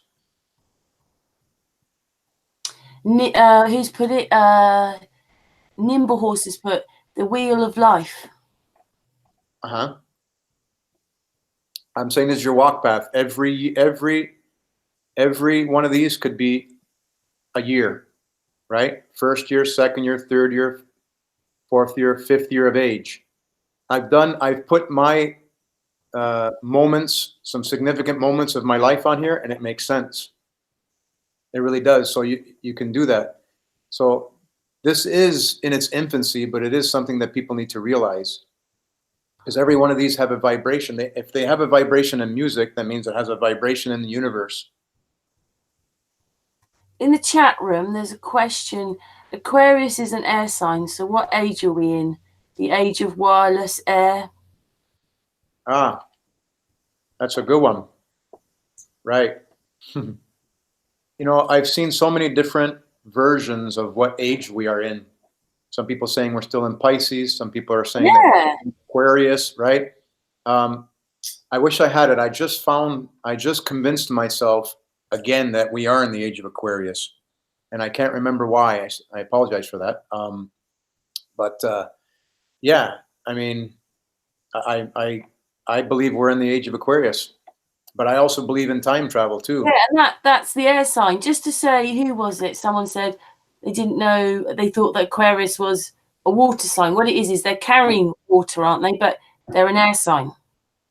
Who's put it? Nimble Horses put the wheel of life. I'm saying this is your walk path. Every one of these could be a year, right? 1st year, 2nd year, 3rd year, 4th year, 5th year of age. I've put my moments, some significant moments of my life on here, and it makes sense. It really does. So you can do that. So this is in its infancy, but it is something that people need to realize. Because every one of these have a vibration. If they have a vibration in music, that means it has a vibration in the universe. In the chat room, there's a question. Aquarius is an air sign, so what age are we in? The age of wireless air? That's a good one. Right. You know, I've seen so many different versions of what age we are in. Some people saying we're still in Pisces. Some people are saying that Aquarius, right? I wish I had it. I just convinced myself again that we are in the age of Aquarius. And I can't remember why. I apologize for that. Yeah, I mean, I believe we're in the age of Aquarius. But I also believe in time travel too. Yeah, and that's the air sign. Just to say, who was it? Someone said they didn't know. They thought that Aquarius was a water sign. What it is they're carrying water, aren't they? But they're an air sign.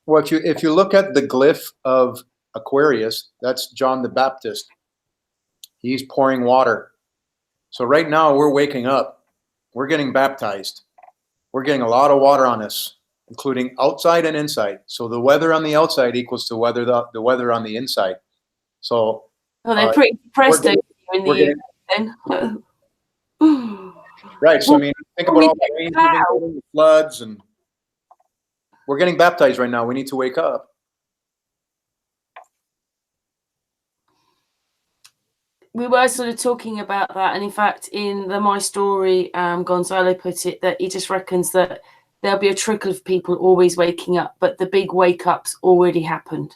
Well, if you look at the glyph of Aquarius, that's John the Baptist. He's pouring water. So right now we're waking up. We're getting baptized. We're getting a lot of water on us, including outside and inside. So the weather on the outside equals to the weather on the inside. So they're pretty depressed in the then. Right. So I mean, think about all the rains, the floods, and we're getting baptized right now. We need to wake up. we were sort of talking about that, and in fact, in the My Story, Gonzalo put it that he just reckons that there'll be a trickle of people always waking up, but the big wake ups already happened.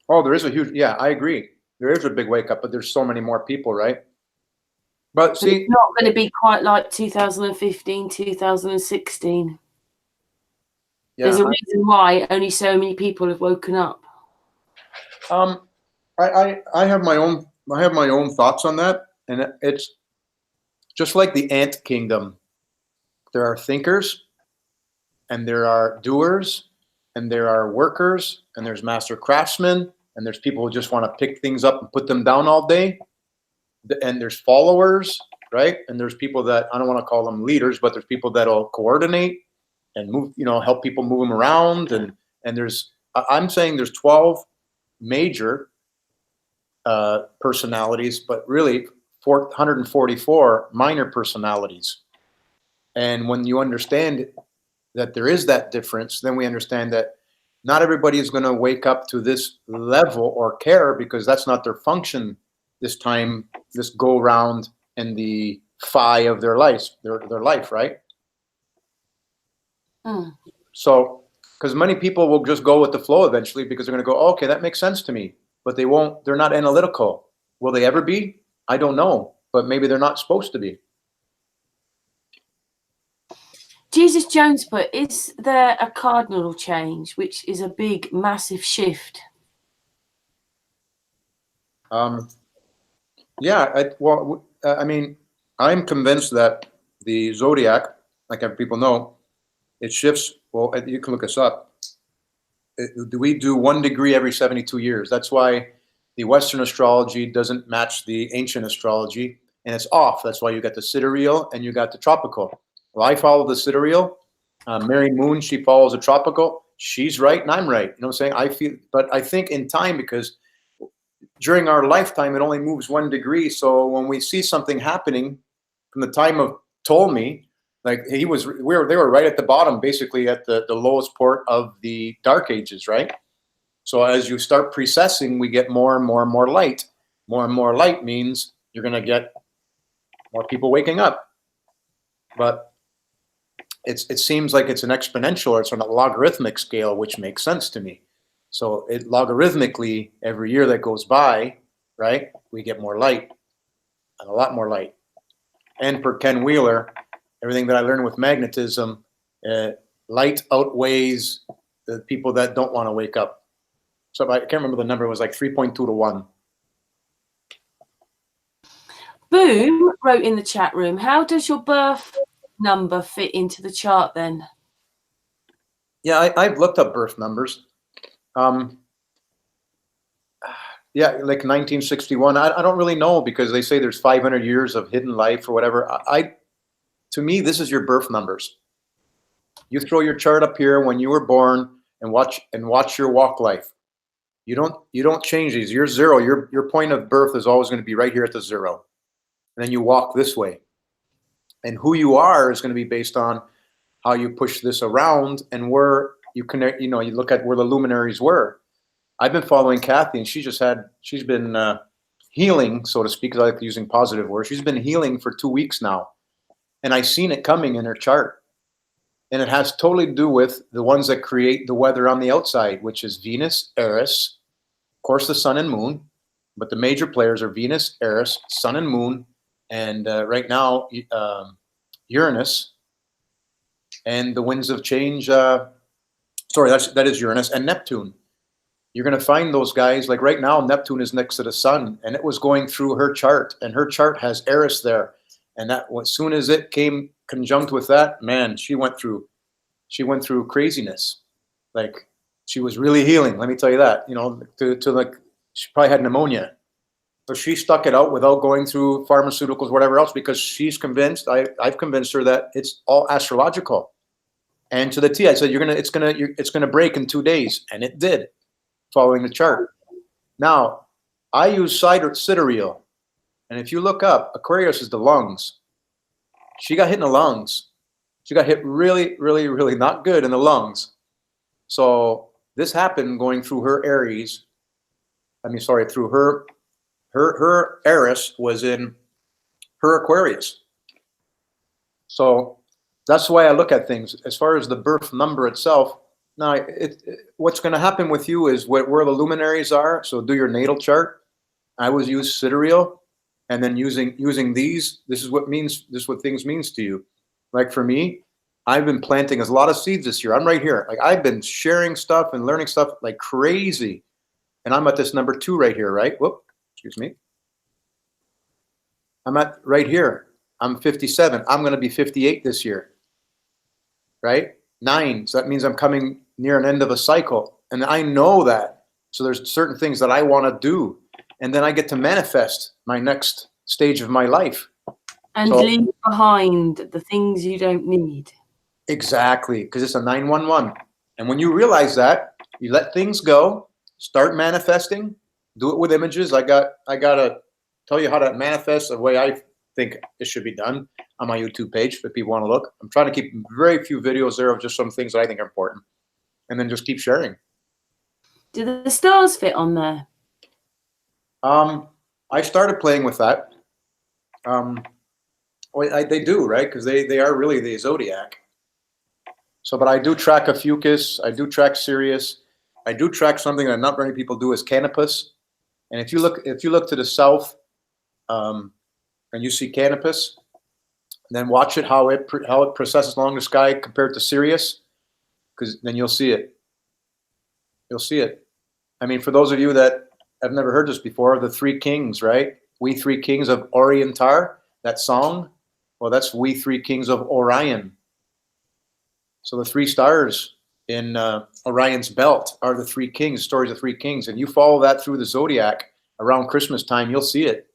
Oh, there is a huge, yeah, I agree. There is a big wake up, but there's so many more people, right? But see, it's not going to be quite like 2015, 2016. yeah, There's a reason why only so many people have woken up. I have my own thoughts on that, and it's just like the ant kingdom. There are thinkers, and there are doers, and there are workers, and there's master craftsmen, and there's people who just want to pick things up and put them down all day, and there's followers, right? And there's people that, I don't want to call them leaders, but there's people that'll coordinate and move, help people move them around, and I'm saying there's 12 major personalities, but really 144 minor personalities. And when you understand that there is that difference, then we understand that not everybody is going to wake up to this level or care, because that's not their function this time, this go round in the phi of their life, right? So, because many people will just go with the flow eventually, because they're going to go, oh, okay, that makes sense to me, but they're not analytical. Will they ever be? I don't know, but maybe they're not supposed to be. Jesus Jones put, is there a cardinal change, which is a big, massive shift? Yeah, I mean, I'm convinced that the zodiac, like people know, it shifts. Well, you can look us up. We do 1 degree every 72 years. That's why the Western astrology doesn't match the ancient astrology, and it's off. That's why you got the sidereal and you got the tropical. Well, I follow the sidereal. Mary Moon, she follows the tropical. She's right and I'm right. You know what I'm saying? But I think in time, because during our lifetime, it only moves 1 degree. So when we see something happening from the time of Ptolemy, like they were right at the bottom, basically at the lowest port of the Dark Ages, right? So as you start precessing, we get more and more and more light. More and more light means you're going to get more people waking up. But it seems like it's an exponential, or it's on a logarithmic scale, which makes sense to me. So it logarithmically, every year that goes by, right, we get more light, and a lot more light. And for Ken Wheeler, everything that I learned with magnetism, light outweighs the people that don't want to wake up. So I can't remember the number. It was like 3.2 to 1. Boom wrote in the chat room, how does your birth number fit into the chart then? Yeah, I've looked up birth numbers. Yeah, like 1961. I don't really know, because they say there's 500 years of hidden life or whatever. To me, this is your birth numbers. You throw your chart up here when you were born and watch your walk life. You don't change these. You're zero. Your point of birth is always going to be right here at the 0. And then you walk this way. And who you are is going to be based on how you push this around and where you connect. You look at where the luminaries were. I've been following Kathy, and she's been healing, so to speak. I like using positive words. She's been healing for 2 weeks now, and I've seen it coming in her chart. And it has totally to do with the ones that create the weather on the outside, which is Venus, Eris, of course, the sun and moon. But the major players are Venus, Eris, sun and moon, and right now, Uranus, and the winds of change. Sorry, that is Uranus and Neptune. You're going to find those guys, like right now, Neptune is next to the sun, and it was going through her chart, and her chart has Eris there. And that, as soon as it came conjunct with that, man, she went through craziness. Like, she was really healing. Let me tell you that, to like, she probably had pneumonia. So she stuck it out without going through pharmaceuticals, whatever else, because she's convinced, I've convinced her that it's all astrological. And to the T, I said, it's gonna break in 2 days. And it did, following the chart. Now, I use sidereal. And if you look up, Aquarius is the lungs. She got hit in the lungs. She got hit really, really, really not good in the lungs. So this happened going through her Aries. Through her Eris was in her Aquarius. So that's the way I look at things. As far as the birth number itself, now what's going to happen with you is where the luminaries are. So do your natal chart. I always use sidereal, and then using these. This is what things means to you. Like for me, I've been planting a lot of seeds this year. I'm right here. Like I've been sharing stuff and learning stuff like crazy, and I'm at this number 2 right here. Right? Whoop. Excuse me. I'm at right here. I'm 57. I'm going to be 58 this year. Right? 9. So that means I'm coming near an end of a cycle. And I know that. So there's certain things that I want to do. And then I get to manifest my next stage of my life. And leave behind the things you don't need. Exactly. Because it's a 911. And when you realize that, you let things go, start manifesting, do it with images. I got to tell you how to manifest the way I think it should be done on my YouTube page if people want to look. I'm trying to keep very few videos there of just some things that I think are important, and then just keep sharing. Do the stars fit on there? I started playing with that. They do, right? Because they are really the zodiac. So, but I do track a Fucus. I do track Sirius. I do track something that not many people do is Canopus. And if you look to the south, and you see Canopus, then watch it how it processes along the sky compared to Sirius, because then you'll see it. You'll see it. I mean, for those of you that have never heard this before, the 3 kings, right? We 3 kings of Orientar, that song. Well, that's we 3 kings of Orion. So the 3 stars in Orion's belt are the 3 kings, stories of 3 kings. And you follow that through the zodiac around Christmas time, you'll see it.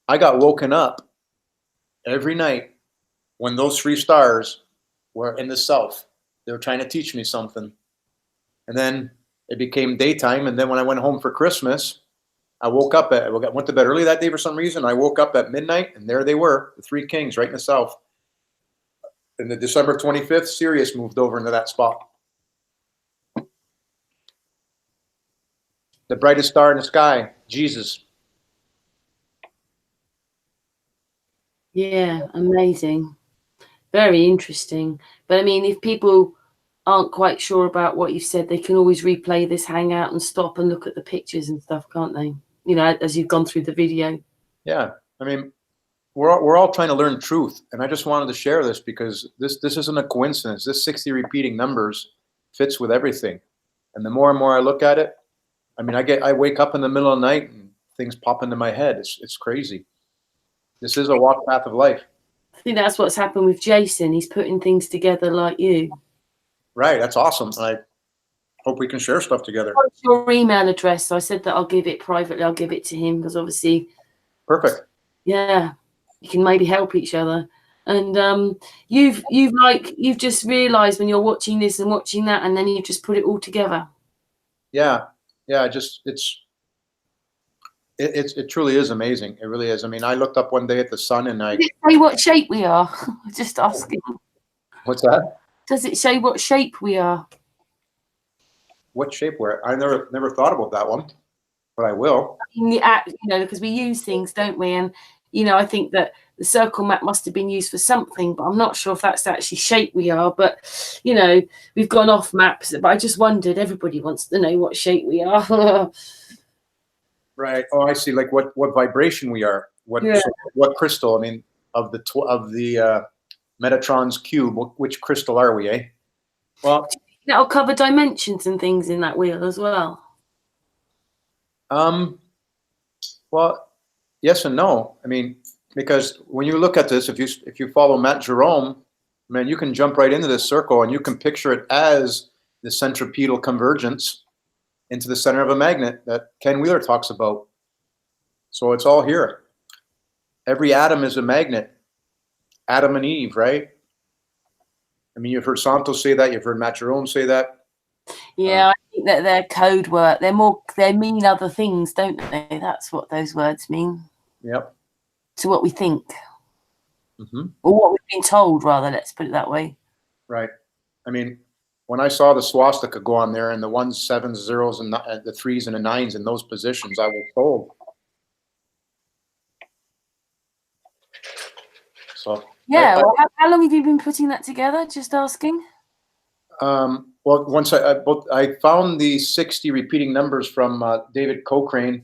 I got woken up every night when those 3 stars were in the south. They were trying to teach me something. And then it became daytime. And then when I went home for Christmas, I went to bed early that day for some reason. I woke up at midnight, and there they were, the 3 kings right in the south. And the December 25th, Sirius moved over into that spot. The brightest star in the sky, Jesus. Yeah, amazing. Very interesting. But I mean, if people aren't quite sure about what you've said, they can always replay this hangout and stop and look at the pictures and stuff, can't they? You know, as you've gone through the video. Yeah. I mean, we're all trying to learn truth. And I just wanted to share this because this isn't a coincidence. This 60 repeating numbers fits with everything. And the more and more I look at it, I mean, I wake up in the middle of the night and things pop into my head. It's crazy. This is a walk path of life. I think that's what's happened with Jason. He's putting things together like you. Right. That's awesome. I hope we can share stuff together. What's your email address? So I said that I'll give it privately. I'll give it to him because obviously. Perfect. Yeah. You can maybe help each other. And you've just realized when you're watching this and watching that, and then you just put it all together. Yeah. Yeah. It truly is amazing. It really is. I mean, I looked up one day at the sun and Does it say what shape we are? Just asking. What's that? Does it say what shape we are? What shape we're? I never thought about that one, but I will. You know, because we use things, don't we? And you know, I think that the circle map must have been used for something, but I'm not sure if that's actually shape we are. But you know, we've gone off maps. But I just wondered. Everybody wants to know what shape we are. Right. Oh, I see. Like what vibration we are. What crystal? I mean, of the Metatron's cube. Which crystal are we? Well, that'll cover dimensions and things in that wheel as well. Well, yes and no. I mean, because when you look at this, if you follow Matt Jerome, man, you can jump right into this circle and you can picture it as the centripetal convergence into the center of a magnet that Ken Wheeler talks about. So it's all here. Every atom is a magnet. Adam and Eve, right? I mean, you've heard Santos say that. You've heard Matt Jerome say that. Yeah, I think that they're code word. They mean other things, don't they? That's what those words mean. Yep. To what we think. Mm-hmm. Or what we've been told, rather. Let's put it that way. Right. I mean, when I saw the swastika go on there and the 1s, 7s, 0s, and the 3s and the 9s in those positions, I was told. So yeah, well, how long have you been putting that together? Just asking. Well, once I found the 60 repeating numbers from David Cochrane.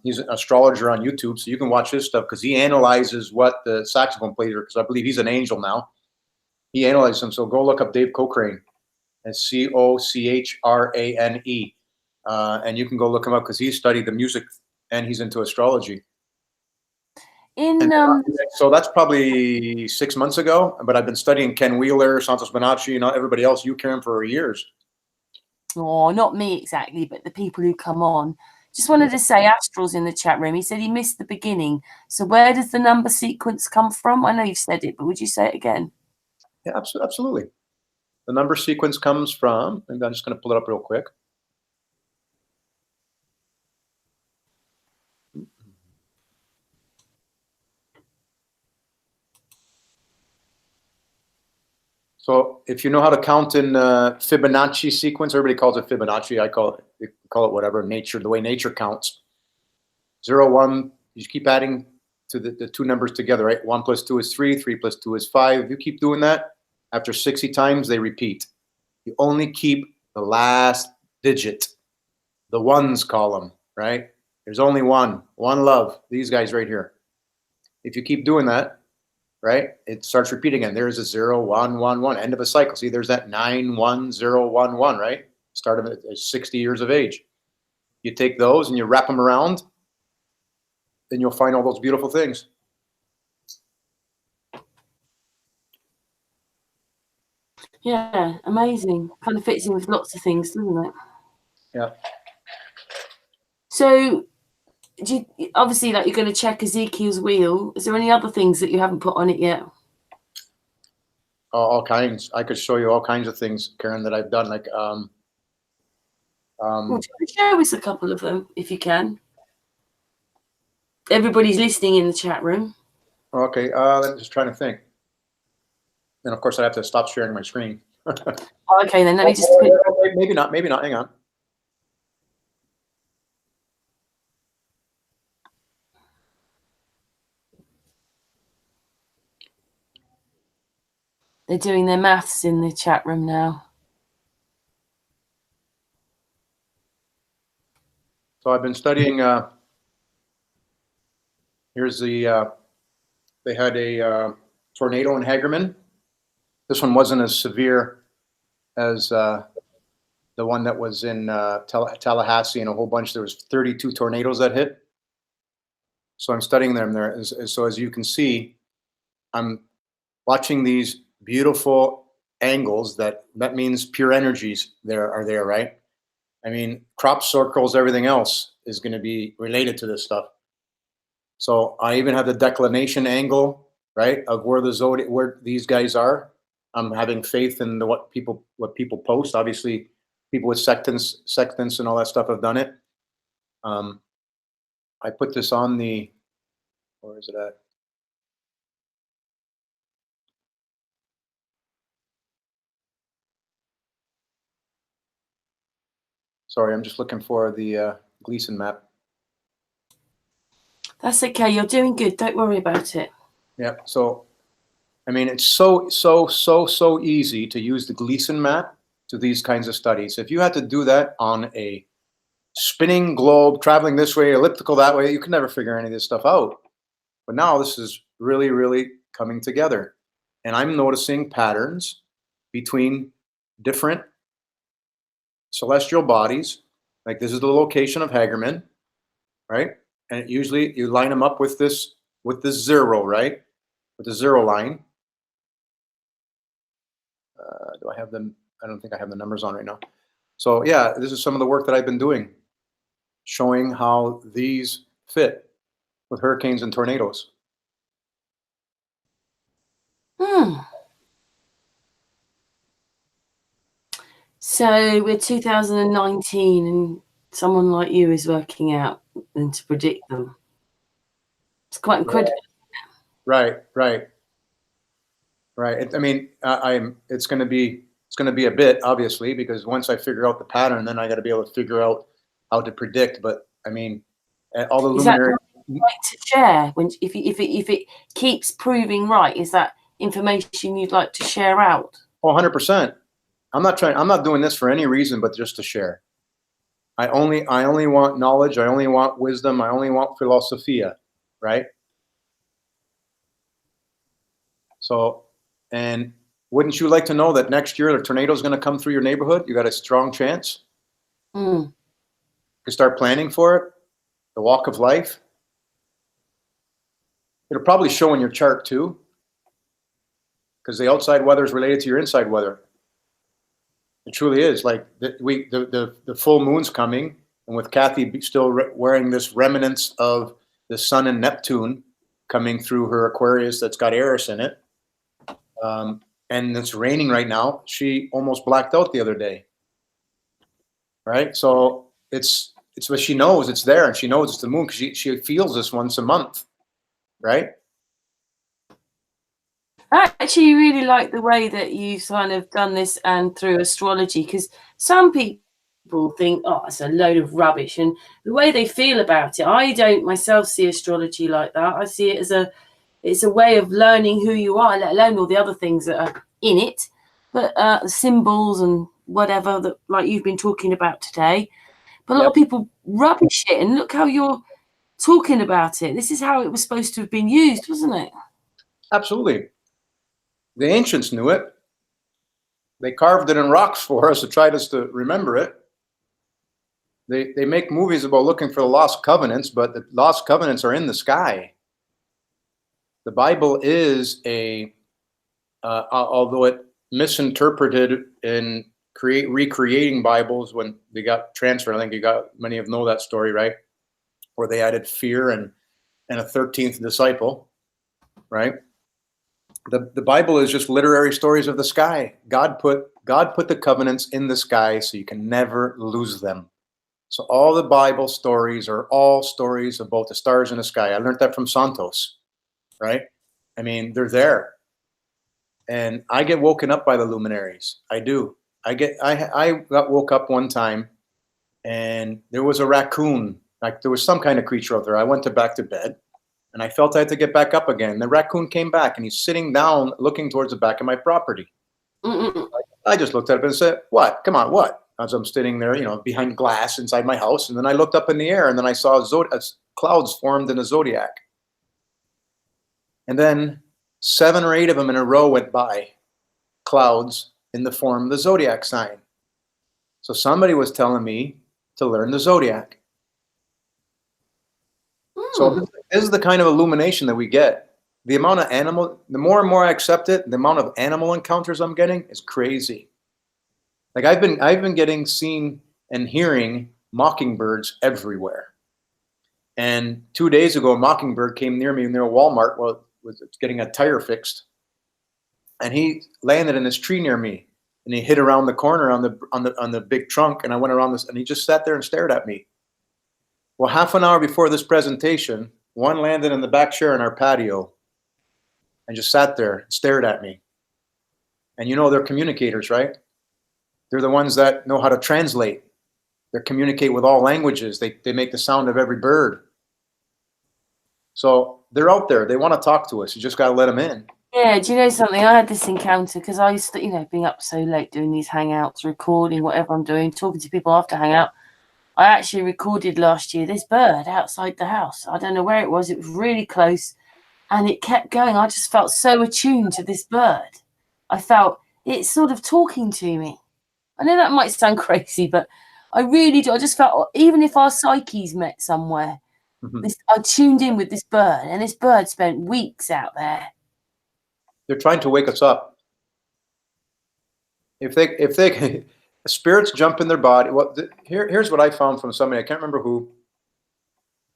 He's an astrologer on YouTube, so you can watch his stuff because he analyzes what the saxophone player, because I believe he's an angel now. He analyzes them. So go look up Dave Cochrane. It's Cochrane. And you can go look him up because he studied the music and he's into astrology. So that's probably 6 months ago, but I've been studying Ken Wheeler, Santos Bonacci, and everybody else, you Karen, for years. Oh, not me exactly, but the people who come on. Just wanted to say Astral's in the chat room. He said he missed the beginning. So where does the number sequence come from? I know you've said it, but would you say it again? Yeah, absolutely. The number sequence comes from, and I'm just going to pull it up real quick. So if you know how to count in Fibonacci sequence, everybody calls it Fibonacci. I call it whatever, nature, the way nature counts. 0, 1, you keep adding to the two numbers together, right? 1 plus 2 is 3, 3 plus 2 is 5. You keep doing that. After 60 times, they repeat. You only keep the last digit, the ones column, right? There's only one love, these guys right here. If you keep doing that, right, it starts repeating again. There's a 0, 1, 1, 1, end of a cycle. See, there's that 9, 1, 0, 1, 1, right? Start of at 60 years of age. You take those and you wrap them around, then you'll find all those beautiful things. Yeah, amazing. Kind of fits in with lots of things, doesn't it? Yeah. So, obviously, like, you're going to check Ezekiel's wheel. Is there any other things that you haven't put on it yet? All kinds. I could show you all kinds of things, Karen, that I've done. Like, Well, share with us a couple of them if you can. Everybody's listening in the chat room. Okay, I'm just trying to think. And of course, I have to stop sharing my screen. Okay, then let me just. Maybe not. Maybe not. Hang on. They're doing their maths in the chat room now. So I've been studying. Here's the. They had a tornado in Hagerman. This one wasn't as severe as the one that was in Tallahassee and a whole bunch. There was 32 tornadoes that hit. So I'm studying them there. So as you can see, I'm watching these beautiful angles. That means pure energies are there, right? I mean, crop circles, everything else is going to be related to this stuff. So I even have the declination angle, right, of where the zodiac, where these guys are. I'm having faith in what people post. Obviously, people with sextants and all that stuff have done it. I put this on the, where is it at? Sorry, I'm just looking for the Gleason map. That's okay. You're doing good. Don't worry about it. Yeah. So, I mean, it's so easy to use the Gleason map to these kinds of studies. If you had to do that on a spinning globe, traveling this way, elliptical that way, you could never figure any of this stuff out. But now this is really, really coming together. And I'm noticing patterns between different celestial bodies. Like this is the location of Hagerman, right? And usually you line them up with this zero, right? With the zero line. Do I have them? I don't think I have the numbers on right now. So yeah, this is some of the work that I've been doing, showing how these fit with hurricanes and tornadoes. So we're 2019 and someone like you is working out and to predict them. It's quite incredible. Right. I mean, it's going to be a bit, obviously, because once I figure out the pattern, then I got to be able to figure out how to predict. But I mean, all the luminaries, like to share when if it keeps proving right? Is that information you'd like to share out? Oh, 100%. I'm not doing this for any reason but just to share. I only want knowledge. I only want wisdom. I only want philosophia, right? So, and wouldn't you like to know that next year a tornado is going to come through your neighborhood? You got a strong chance. You start planning for it. The walk of life. It'll probably show in your chart too, because the outside weather is related to your inside weather. It truly is. Like the full moon's coming, and with Kathy still wearing this remnants of the sun and Neptune coming through her Aquarius that's got Eris in it, and it's raining right now. She almost blacked out the other day, right? So it's what she knows. It's there, and she knows it's the moon because she feels this once a month, right? I actually really like the way that you've kind of done this and through astrology, because some people think, oh, it's a load of rubbish, and the way they feel about it, I don't myself see astrology like that. I see it as it's a way of learning who you are, let alone all the other things that are in it, but symbols and whatever that like you've been talking about today. But a lot of people rubbish it, and look how you're talking about it. This is how it was supposed to have been used, wasn't it? Absolutely. The ancients knew it. They carved it in rocks for us to try us to remember it. They make movies about looking for the lost covenants, but the lost covenants are in the sky. The Bible is although it misinterpreted in recreating Bibles when they got transferred. I think many of you know that story, right? Where they added fear and a 13th disciple, right? The Bible is just literary stories of the sky. God put the covenants in the sky so you can never lose them. So all the Bible stories are all stories about the stars in the sky. I learned that from Santos, right? I mean, they're there. And I get woken up by the luminaries. I do. I got woke up one time and there was a raccoon. Like there was some kind of creature out there. I went back to bed. And I felt I had to get back up again. The raccoon came back, and he's sitting down, looking towards the back of my property. I just looked at him and said, "What? Come on, what?" As I'm sitting there, behind glass inside my house, and then I looked up in the air, and then I saw clouds formed in a zodiac. And then 7 or 8 of them in a row went by, clouds in the form of the zodiac sign. So somebody was telling me to learn the zodiac. So this is the kind of illumination that we get. The amount of the more and more I accept it, the amount of animal encounters I'm getting is crazy. Like I've been seeing and hearing mockingbirds everywhere. And 2 days ago, a mockingbird came near me near Walmart while was getting a tire fixed, and he landed in this tree near me, and he hit around the corner on the big trunk, and I went around this, and he just sat there and stared at me. Well, half an hour before this presentation, one landed in the back chair in our patio and just sat there and stared at me. And they're communicators, right? They're the ones that know how to translate. They communicate with all languages. They make the sound of every bird. So they're out there. They want to talk to us. You just got to let them in. Yeah, do you know something? I had this encounter because I used to, being up so late doing these hangouts, recording whatever I'm doing, talking to people after hangout. I actually recorded last year this bird outside the house. I don't know where it was. It was really close and it kept going. I just felt so attuned to this bird. I felt it's sort of talking to me. I know that might sound crazy, but I really do. I just felt even if our psyches met somewhere, I tuned in with this bird, and this bird spent weeks out there. They're trying to wake us up. If they spirits jump in their body. Well, here's what I found from somebody, I can't remember who,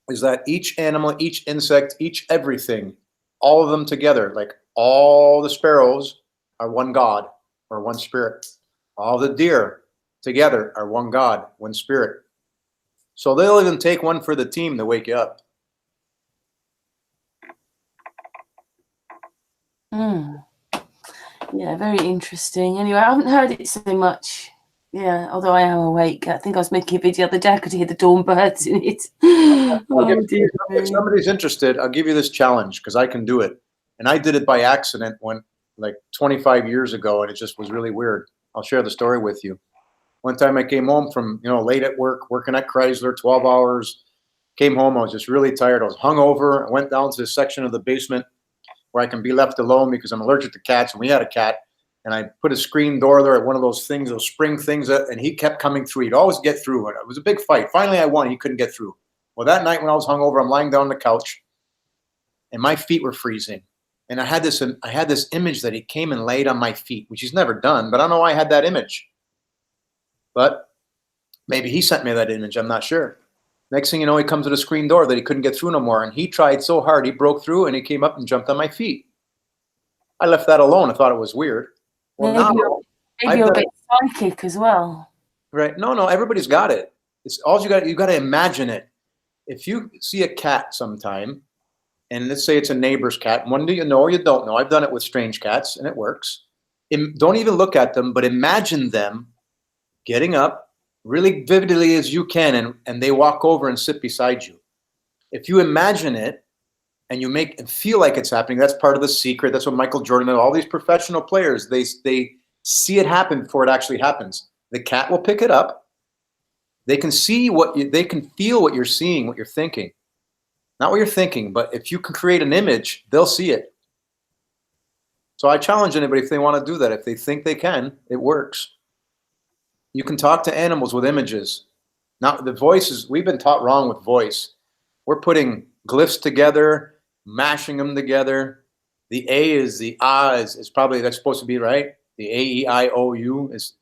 is that each animal, each insect, each everything, all of them together, like all the sparrows are one God or one spirit. All the deer together are one God, one spirit. So they'll even take one for the team to wake you up. Yeah, very interesting. Anyway, I haven't heard it so much Yeah, although I am awake. I think I was making a video the other day. I could hear the dawn birds in it. Okay, Dear if me. somebody's interested, I'll give you this challenge because I can do it. And I did it by accident when like 25 years ago, and it just was really weird. I'll share the story with you. One time I came home from, late at work, working at Chrysler, 12 hours. Came home, I was just really tired. I was hungover. I went down to this section of the basement where I can be left alone because I'm allergic to cats, and we had a cat. And I put a screen door there at one of those things, those spring things, and he kept coming through. He'd always get through. It was a big fight. Finally, I won. He couldn't get through. Well, that night when I was hungover, I'm lying down on the couch, and my feet were freezing. And I had this image that he came and laid on my feet, which he's never done, but I don't know why I had that image. But maybe he sent me that image. I'm not sure. Next thing you know, he comes to the screen door that he couldn't get through no more. And he tried so hard, he broke through, and he came up and jumped on my feet. I left that alone. I thought it was weird. Well, maybe you're a bit psychic as well. Right. No, everybody's got it. It's all you got to imagine it. If you see a cat sometime, and let's say it's a neighbor's cat, one do you know or you don't know. I've done it with strange cats, and it works. Don't even look at them, but imagine them getting up really vividly as you can, and they walk over and sit beside you. If you imagine it and you make it feel like it's happening, that's part of the secret. That's what Michael Jordan and all these professional players, they see it happen before it actually happens. The cat will pick it up. They can see they can feel what you're seeing, what you're thinking. Not what you're thinking, but if you can create an image, they'll see it. So I challenge anybody if they want to do that. If they think they can, it works. You can talk to animals with images. Now, the voices, we've been taught wrong with voice. We're putting glyphs together, mashing them together. The A is the A is probably, that's supposed to be right. The A-E-I-O-U is,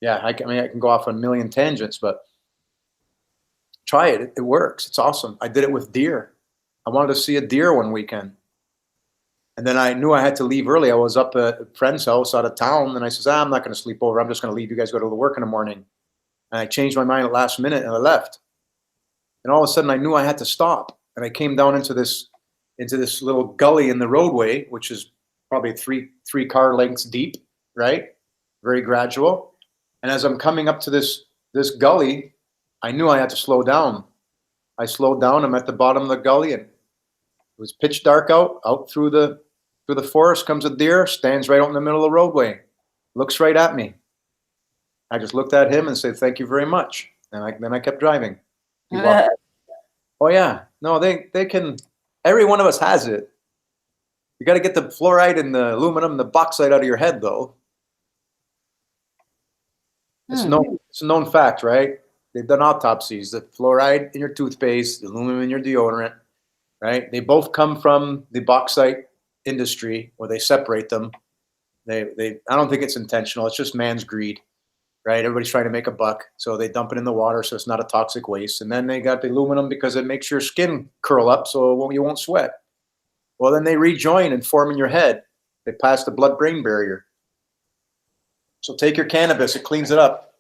I can go off on a million tangents, but try it. It works. It's awesome. I did it with deer. I wanted to see a deer one weekend. And then I knew I had to leave early. I was up at a friend's house out of town, and I says, I'm not going to sleep over. I'm just going to leave. You guys go to work in the morning. And I changed my mind at last minute, and I left. And all of a sudden, I knew I had to stop. And I came down into this little gully in the roadway, which is probably three car lengths deep, right? Very gradual. And as I'm coming up to this gully, I knew I had to slow down. I slowed down. I'm at the bottom of the gully, and it was pitch dark out through the forest comes a deer, stands right out in the middle of the roadway, looks right at me. I just looked at him and said, thank you very much. And then I kept driving. Oh yeah, no, they can, every one of us has it. You got to get the fluoride and the aluminum and the bauxite out of your head though. It's a known fact, right? They've done autopsies. The fluoride in your toothpaste, the aluminum in your deodorant, right? They both come from the bauxite industry where they separate them. I don't think it's intentional. It's just man's greed, right? Everybody's trying to make a buck. So they dump it in the water so it's not a toxic waste. And then they got the aluminum because it makes your skin curl up so you won't sweat. Well, then they rejoin and form in your head. They pass the blood-brain barrier. So take your cannabis. It cleans it up.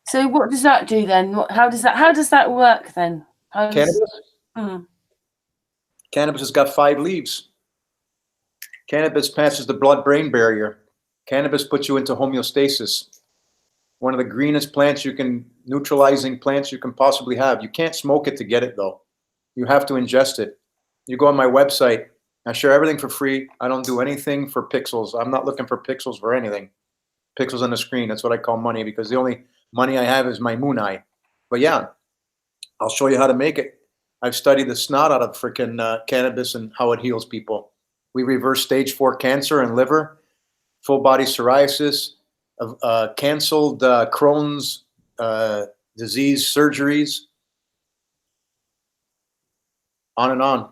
So what does that do then? How does that work then? Cannabis? Cannabis has got 5 leaves. Cannabis passes the blood-brain barrier. Cannabis puts you into homeostasis. One of the greenest neutralizing plants you can possibly have. You can't smoke it to get it though. You have to ingest it. You go on my website. I share everything for free. I don't do anything for pixels. I'm not looking for pixels for anything. Pixels on the screen. That's what I call money because the only money I have is my moon eye. But yeah, I'll show you how to make it. I've studied the snot out of freaking cannabis and how it heals people. We reverse stage 4 cancer and liver, full body psoriasis, canceled Crohn's disease surgeries, on and on.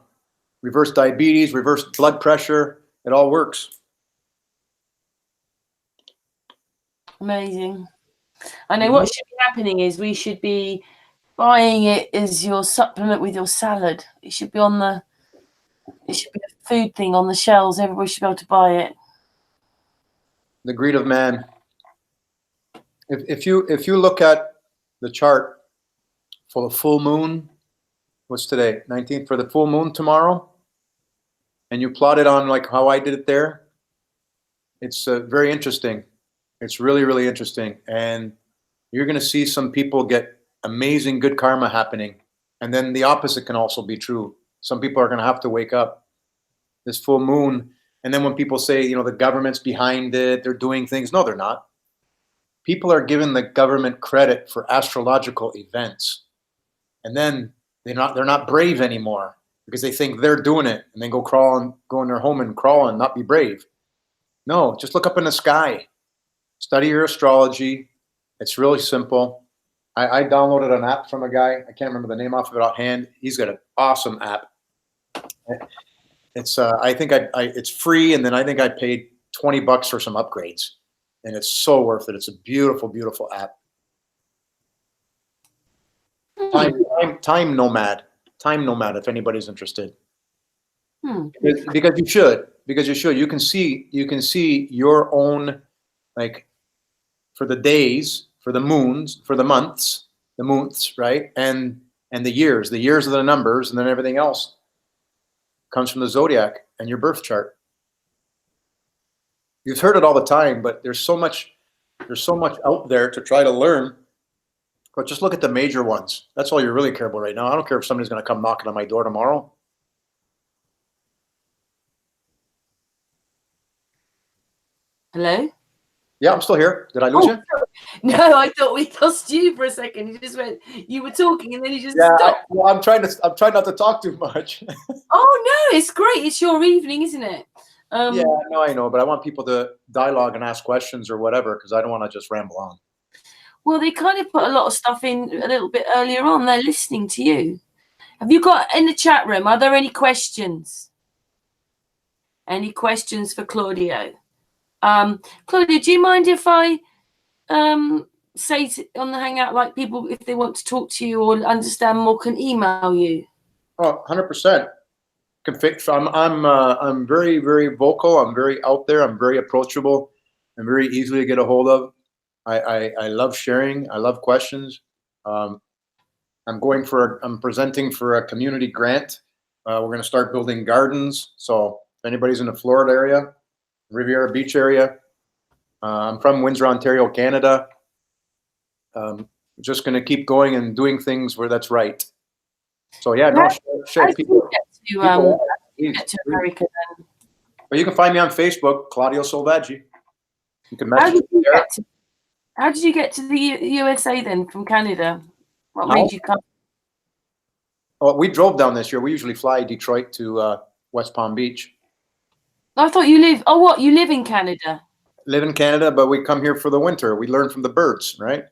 Reverse diabetes, reverse blood pressure. It all works. Amazing. I know what should be happening is we should be buying it as your supplement with your salad. It should be a food thing on the shelves. Everybody should be able to buy it. The greed of man. If you look at the chart for the full moon, what's today? 19th, for the full moon tomorrow, and you plot it on like how I did it there, it's very interesting. It's really, really interesting. And you're going to see some people get amazing good karma happening. And then the opposite can also be true. Some people are going to have to wake up this full moon. And then when people say, you know, the government's behind it, they're doing things. No, they're not. People are giving the government credit for astrological events. And then they're not brave anymore because they think they're doing it and then go in their home and crawl and not be brave. No, just look up in the sky. Study your astrology. It's really simple. I downloaded an app from a guy. I can't remember the name off of it offhand. He's got an awesome app. It's I think it's free, and then I think I paid $20 for some upgrades, and it's so worth it. It's a beautiful, beautiful app. Time nomad. If anybody's interested, because you should. You can see your own, like, for the days, for the moons, for the months, right? And the years. The years are the numbers, and then everything else comes from the zodiac and your birth chart. You've heard it all the time, but there's so much out there to try to learn. But just look at the major ones. That's all you really care about right now. I don't care if somebody's going to come knocking on my door tomorrow. Hello? Yeah, I'm still here. Did I lose you? No, I thought we lost you for a second. You just went, you were talking and then you just stopped. Well, I'm trying not to talk too much. Oh no, it's great. It's your evening, isn't it? Yeah, no, I know, but I want people to dialogue and ask questions or whatever, because I don't want to just ramble on. Well, they kind of put a lot of stuff in a little bit earlier on. They're listening to you. Have you got in the chat room? Are there any questions? Any questions for Claudio? Claudio, do you mind if I say on the Hangout, like, people, if they want to talk to you or understand more, can email you? Oh, 100%. I'm very, very vocal. I'm very out there. I'm very approachable. I'm very easily to get a hold of. I love sharing. I love questions. I'm presenting for a community grant. We're going to start building gardens. So if anybody's in the Florida area, Riviera Beach area, I'm from Windsor, Ontario, Canada. Just going to keep going and doing things where that's right. So yeah, no, share. People get to America then? Well, you can find me on Facebook, Claudio Silvaggi. You can message me there. How did you get to the USA then from Canada? What made you come? Well, we drove down this year. We usually fly Detroit to West Palm Beach. I thought you live. Oh, what? You live in Canada? Live in Canada, but we come here for the winter. We learn from the birds, right?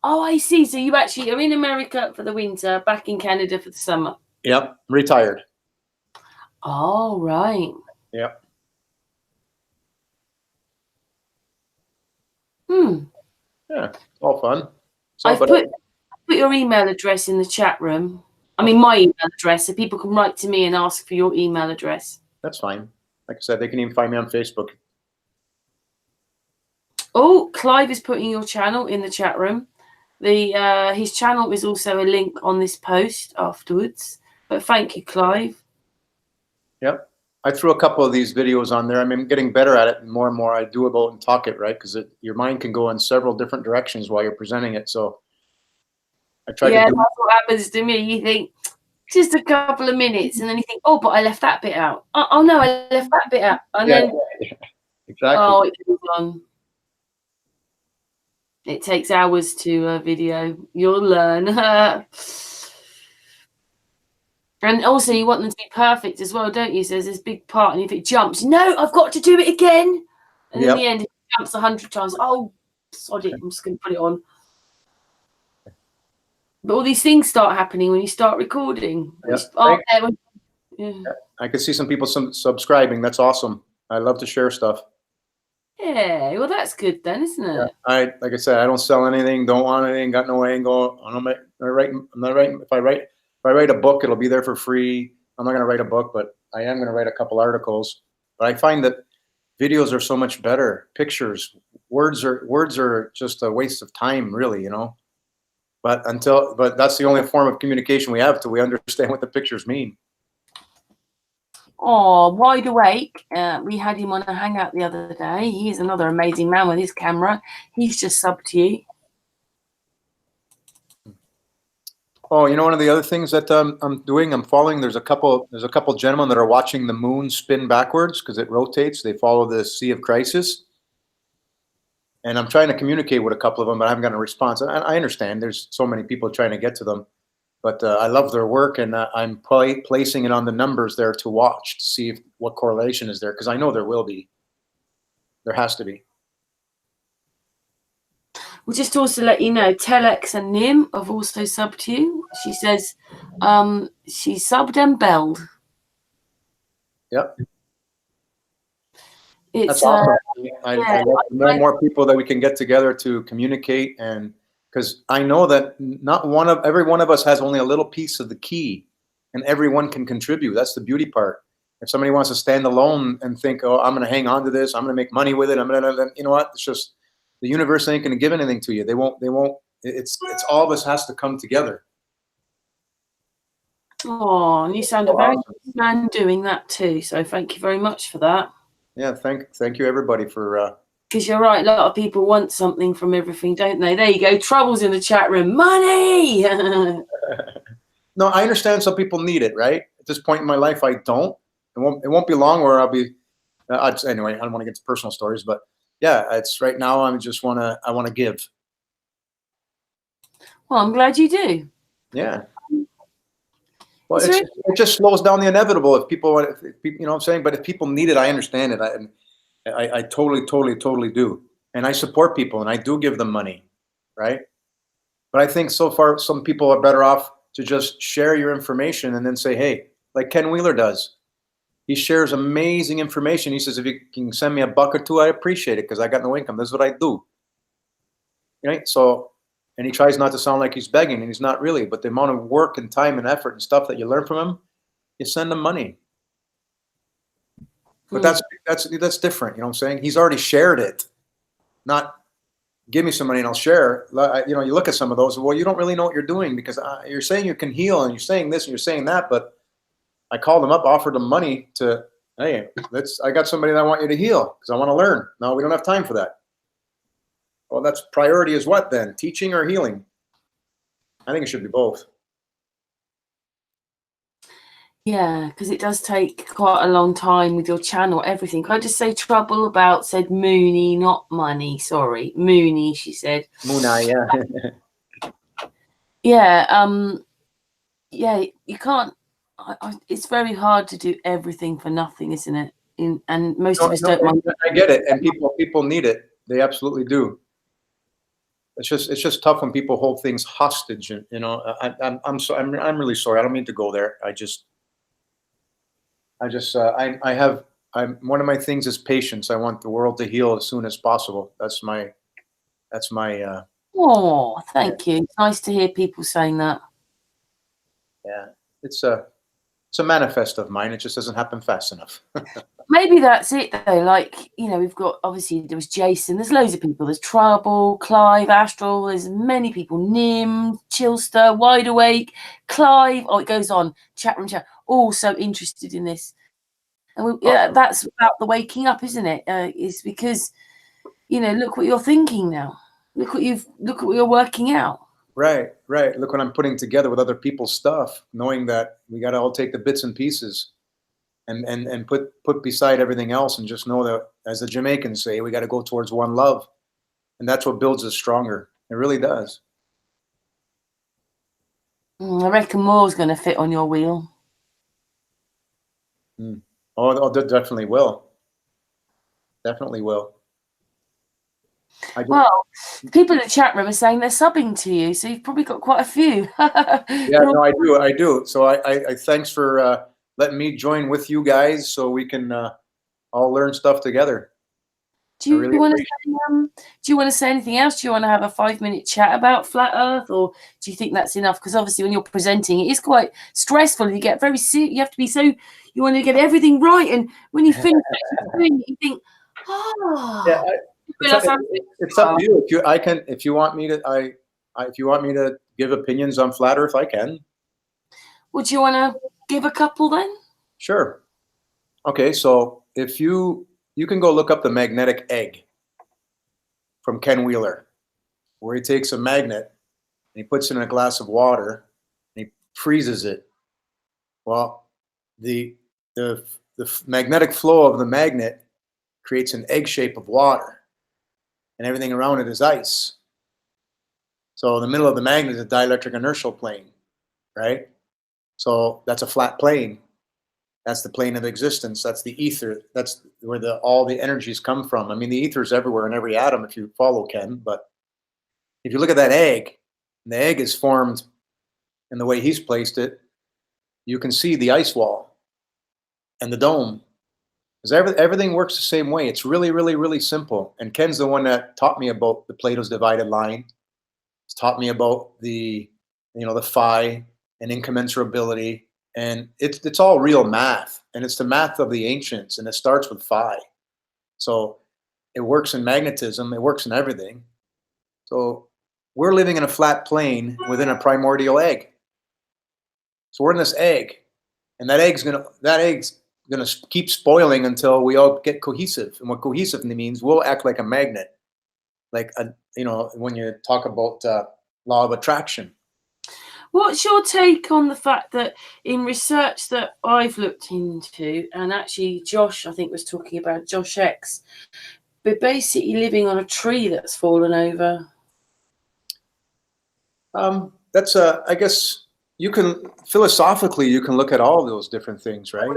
Oh, I see. So you actually are in America for the winter, back in Canada for the summer. Yep, retired. Oh, right. Yep. Yeah, it's all fun. So, I've put your email address in the chat room. I mean, my email address, so people can write to me and ask for your email address. That's fine. Like I said, they can even find me on Facebook. Oh, Clive is putting your channel in the chat room. His channel is also a link on this post afterwards. But thank you, Clive. Yep. I threw a couple of these videos on there. I mean, I'm getting better at it, and more I do about and talk it, right? Because your mind can go in several different directions while you're presenting it. So I try to do. That's what happens to me. You think just a couple of minutes, and then you think, oh, but I left that bit out. Oh no, I left that bit out. And then exactly. Oh, it goes on. It takes hours to video. You'll learn. And also, you want them to be perfect as well, don't you? So there's this big part, and if it jumps, no, I've got to do it again. And in the end, if it jumps 100 times, oh, sod it, I'm just going to put it on. But all these things start happening when you start recording. I can see some people subscribing. That's awesome. I love to share stuff. Yeah, well, that's good then, isn't it? Yeah, like I said, I don't sell anything, don't want anything, got no angle. I'm not writing. If I write a book, it'll be there for free. I'm not going to write a book, but I am going to write a couple articles. But I find that videos are so much better. Pictures, words are just a waste of time, really, you know. But that's the only form of communication we have till we understand what the pictures mean. Oh, Wide Awake. We had him on a hangout the other day. He's another amazing man with his camera. He's just subbed to you. Oh, you know, one of the other things that I'm following. There's a couple gentlemen that are watching the moon spin backwards because it rotates. They follow the Sea of Crisis, and I'm trying to communicate with a couple of them, but I haven't gotten a response. I understand there's so many people trying to get to them, but I love their work, and I'm placing it on the numbers there to watch to see what correlation is there, because I know there will be. There has to be. We'll just also let you know, Telex and Nim have also subbed to you. She says she subbed and belled. Yep. It's That's awesome. I love more people that we can get together to communicate, and because I know that every one of us has only a little piece of the key, and everyone can contribute. That's the beauty part. If somebody wants to stand alone and think, oh, I'm going to hang on to this, I'm going to make money with it, you know what? It's just, the universe ain't going to give anything to you. They won't. It's all of us has to come together. Oh, and you sound a very good man doing that too. So thank you very much for that. Yeah, thank you everybody for. Because you're right, a lot of people want something from everything, don't they? There you go. Troubles in the chat room. Money. No, I understand some people need it, right? At this point in my life, I don't. It won't be long where I'll be. Anyway, I don't want to get to personal stories, but yeah, it's right now. I want to give. Well, I'm glad you do. Yeah. Well, it just slows down the inevitable if people want. You know what I'm saying? But if people need it, I understand it. I totally do, and I support people, and I do give them money, right? But I think so far some people are better off to just share your information and then say, hey, like Ken Wheeler does. He shares amazing information. He says, if you can send me $1 or $2, I appreciate it because I got no income. This is what I do. Right? So, and he tries not to sound like he's begging, and he's not really. But the amount of work and time and effort and stuff that you learn from him, you send him money. But that's different. You know what I'm saying? He's already shared it. Not give me some money and I'll share. You know, you look at some of those. Well, you don't really know what you're doing because you're saying you can heal and you're saying this and you're saying that, but I called them up, offered them money to, hey, I got somebody that I want you to heal because I want to learn. No, we don't have time for that. Well, that's priority is what then? Teaching or healing? I think it should be both. Yeah, because it does take quite a long time with your channel, everything. Can I just say trouble about said Mooney, not money. Sorry, Mooney, she said. Mooney, yeah. Yeah, yeah, you can't. It's very hard to do everything for nothing, isn't it? And most of us don't mind. I get it, and people need it. They absolutely do. It's just tough when people hold things hostage. And you know, I'm really sorry. I don't mean to go there. One of my things is patience. I want the world to heal as soon as possible. That's my. Oh, thank you. It's nice to hear people saying that. Yeah, it's a manifest of mine. It just doesn't happen fast enough. Maybe that's it though. Like, you know, we've got, obviously there was Jason, there's loads of people. There's Trouble, Clive, Astral, there's many people. Nim, Chilster, Wide Awake, Clive. Oh, it goes on. Chat room chat. All so interested in this. And that's about the waking up, isn't it? It's because, you know, look what you're thinking now. Look what you're working out. Right. Look what I'm putting together with other people's stuff, knowing that we got to all take the bits and pieces and put beside everything else, and just know that, as the Jamaicans say, we got to go towards one love, and that's what builds us stronger. It really does. I reckon more's going to fit on your wheel. Oh, definitely will. Definitely will. Well, people in the chat room are saying they're subbing to you, so you've probably got quite a few. Yeah, no, I do. So I thanks for letting me join with you guys, so we can all learn stuff together. Do you want to say anything else? Do you want to have a 5-minute chat about flat Earth, or do you think that's enough? Because obviously, when you're presenting, it is quite stressful. You get very serious. You have to be you want to get everything right, and when you finish, you think, oh. Yeah, it's up to you. If you want me to give opinions on flat Earth, I can. Would you want to give a couple then? Sure. Okay, so if you can go look up the magnetic egg from Ken Wheeler, where he takes a magnet and he puts it in a glass of water and he freezes it. Well, the magnetic flow of the magnet creates an egg shape of water, and everything around it is ice. So in the middle of the magnet is a dielectric inertial plane, right? So that's a flat plane. That's the plane of existence. That's the ether. That's where all the energies come from. I mean, the ether is everywhere in every atom if you follow Ken. But if you look at that egg, and the egg is formed in the way he's placed it, you can see the ice wall and the dome. Because everything works the same way. It's really, really, really simple. And Ken's the one that taught me about the Plato's divided line. He's taught me about the phi and incommensurability. And it's all real math, and it's the math of the ancients, and it starts with phi. So it works in magnetism, it works in everything. So we're living in a flat plane within a primordial egg. So we're in this egg, and that egg's gonna keep spoiling until we all get cohesive. And what cohesive means, we'll act like a magnet, like when you talk about law of attraction. What's your take on the fact that in research that I've looked into, and actually Josh, I think, was talking about, Josh X, we're basically living on a tree that's fallen over? That's I guess you can philosophically you can look at all those different things, right?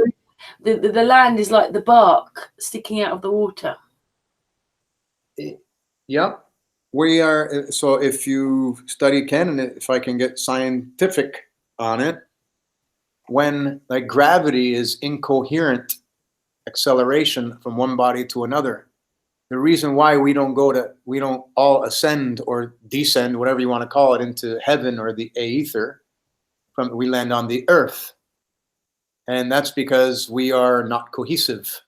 The land is like the bark sticking out of the water. Yeah. We are, so if you study Ken, and if I can get scientific on it, when like gravity is incoherent acceleration from one body to another, the reason why we don't all ascend or descend, whatever you want to call it, into heaven or the aether, we land on the earth. And that's because we are not cohesive.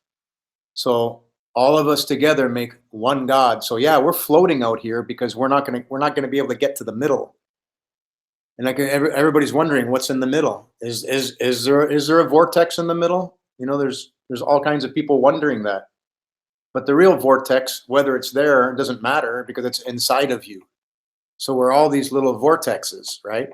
So all of us together make one God. So yeah, we're floating out here because we're not gonna be able to get to the middle. And like everybody's wondering what's in the middle. Is there a vortex in the middle? There's all kinds of people wondering that. But the real vortex, whether it's there, doesn't matter because it's inside of you. So we're all these little vortexes, right?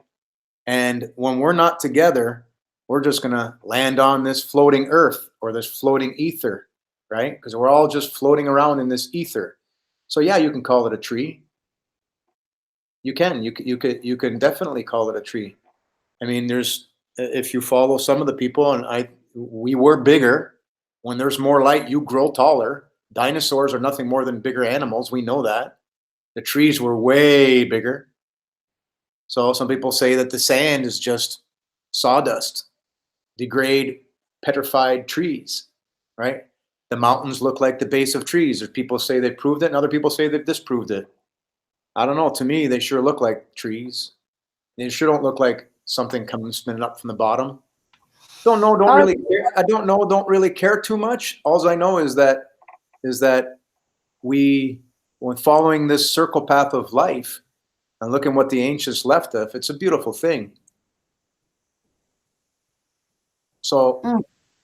And when we're not together, we're just gonna land on this floating earth or this floating ether, right? Because we're all just floating around in this ether. So yeah, you can call it a tree. You can definitely call it a tree. I mean, if you follow some of the people, and we were bigger. When there's more light, you grow taller. Dinosaurs are nothing more than bigger animals. We know that. The trees were way bigger. So some people say that the sand is just sawdust, degrade, petrified trees, right? The mountains look like the base of trees. There's people say they proved it, and other people say they've disproved it. I don't know. To me, they sure look like trees. They sure don't look like something coming spinning up from the bottom. Don't know. Don't really care. I don't know. Don't really care too much. All I know is that when following this circle path of life and looking what the ancients left of, it's a beautiful thing. So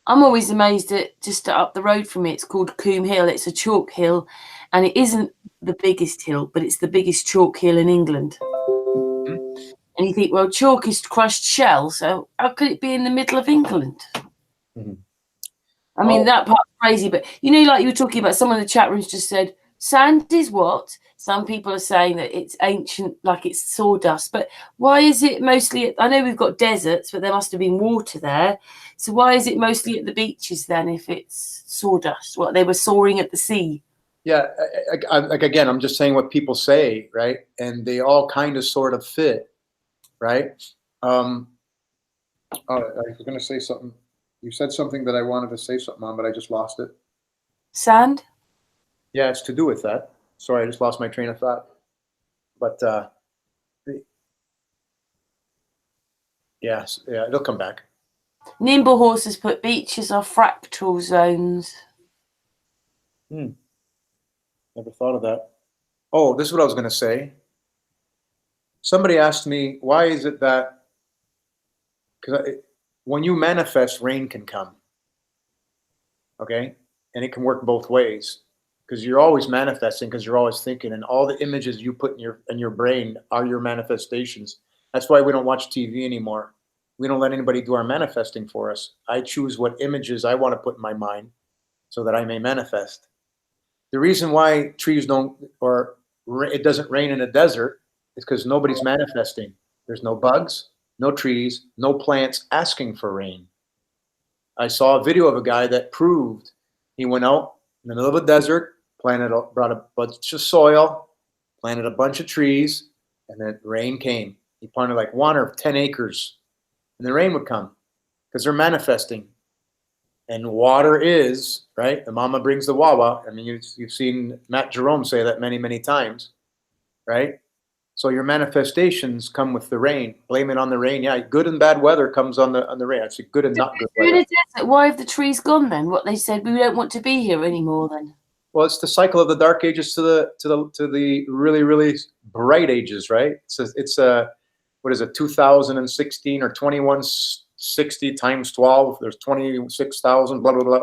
I'm always amazed at just up the road from me. It's called Coombe Hill. It's a chalk hill, and it isn't the biggest hill, but it's the biggest chalk hill in England. And you think, well, chalk is crushed shell, so how could it be in the middle of England? I mean, that part's crazy, but like you were talking about, someone in the chat rooms just said, sand is what? Some people are saying that it's ancient, like it's sawdust, but why is it mostly, I know we've got deserts, but there must have been water there. So why is it mostly at the beaches then if it's sawdust? What, they were soaring at the sea? Yeah, like again, I'm just saying what people say, right? And they all kind of sort of fit, right? I was going to say something. You said something that I wanted to say something on, but I just lost it. Sand? Yeah, it's to do with that. Sorry, I just lost my train of thought. But yeah, it'll come back. Nimble Horses put beaches are fractal zones. Never thought of that. Oh, this is what I was going to say. Somebody asked me, why is it that, because when you manifest, rain can come. Okay. And it can work both ways because you're always manifesting because you're always thinking, and all the images you put in your brain are your manifestations. That's why we don't watch TV anymore. We don't let anybody do our manifesting for us. I choose what images I want to put in my mind so that I may manifest. The reason why trees don't, or it doesn't rain in a desert is because nobody's manifesting. There's no bugs, no trees, no plants asking for rain. I saw a video of a guy that proved he went out in the middle of a desert, brought a bunch of soil, planted a bunch of trees, and then rain came. He planted like 1 or 10 acres, and the rain would come because they're manifesting. And water is, right? The mama brings the wawa. I mean, you've seen Matt Jerome say that many, many times, right? So your manifestations come with the rain. Blame it on the rain. Yeah, good and bad weather comes on the rain. Actually, good and not good weather. In a desert, why have the trees gone then? What they said, we don't want to be here anymore then. Well, it's the cycle of the dark ages to the really, really bright ages, right? It's what is it, 2016 or 2160 times 12? There's 26,000, blah blah blah.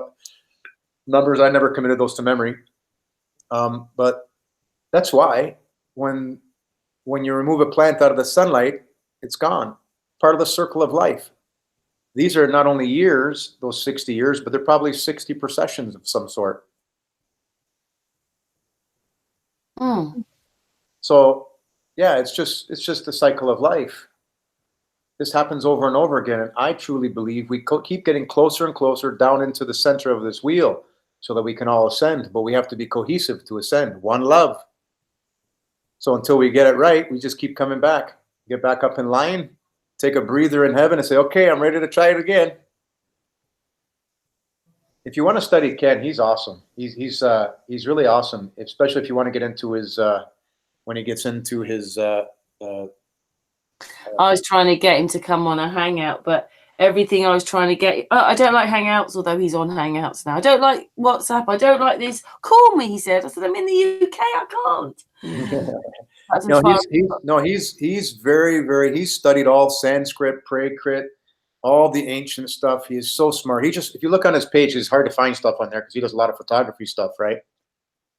Numbers, I never committed those to memory. But that's why when you remove a plant out of the sunlight, it's gone. Part of the circle of life. These are not only years, those 60 years, but they're probably 60 processions of some sort. So yeah, it's just the cycle of life. This happens over and over again, and I truly believe we keep getting closer and closer down into the center of this wheel so that we can all ascend, but we have to be cohesive to ascend. One love. So until we get it right, we just keep coming back. Get back up in line, take a breather in heaven and say, okay, I'm ready to try it again. If you want to study Ken, he's awesome. He's really awesome, especially if you want to get into his when he gets into his I was trying to get him to come on a hangout, but everything I was trying to get, I don't like hangouts, although he's on hangouts now. I don't like WhatsApp. I don't like this. Call me, he said. I said, I'm in the UK. I can't. He's very, very, he's studied all Sanskrit, Prakrit, all the ancient stuff. He is so smart. If you look on his page, it's hard to find stuff on there because he does a lot of photography stuff, right?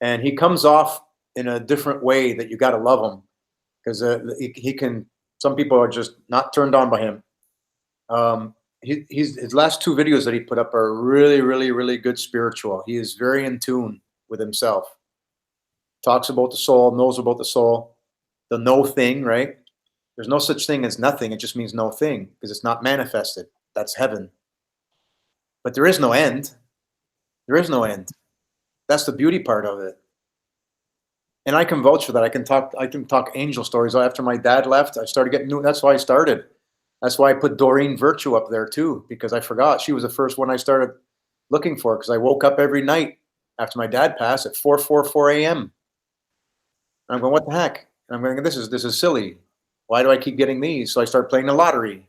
And he comes off in a different way that you got to love him because he can. Some people are just not turned on by him. His last 2 videos that he put up are really, really, really good spiritual. He is very in tune with himself. Talks about the soul, knows about the soul, the no thing, right? There's no such thing as nothing. It just means no thing because it's not manifested. That's heaven. But there is no end. There is no end. That's the beauty part of it. And I can vouch for that. I can talk angel stories. After my dad left, I started getting new. That's why I started. That's why I put Doreen Virtue up there too, because I forgot. She was the first one I started looking for because I woke up every night after my dad passed at 4 a.m. And I'm going, what the heck? And I'm going, this is silly. Why do I keep getting these? So I started playing the lottery.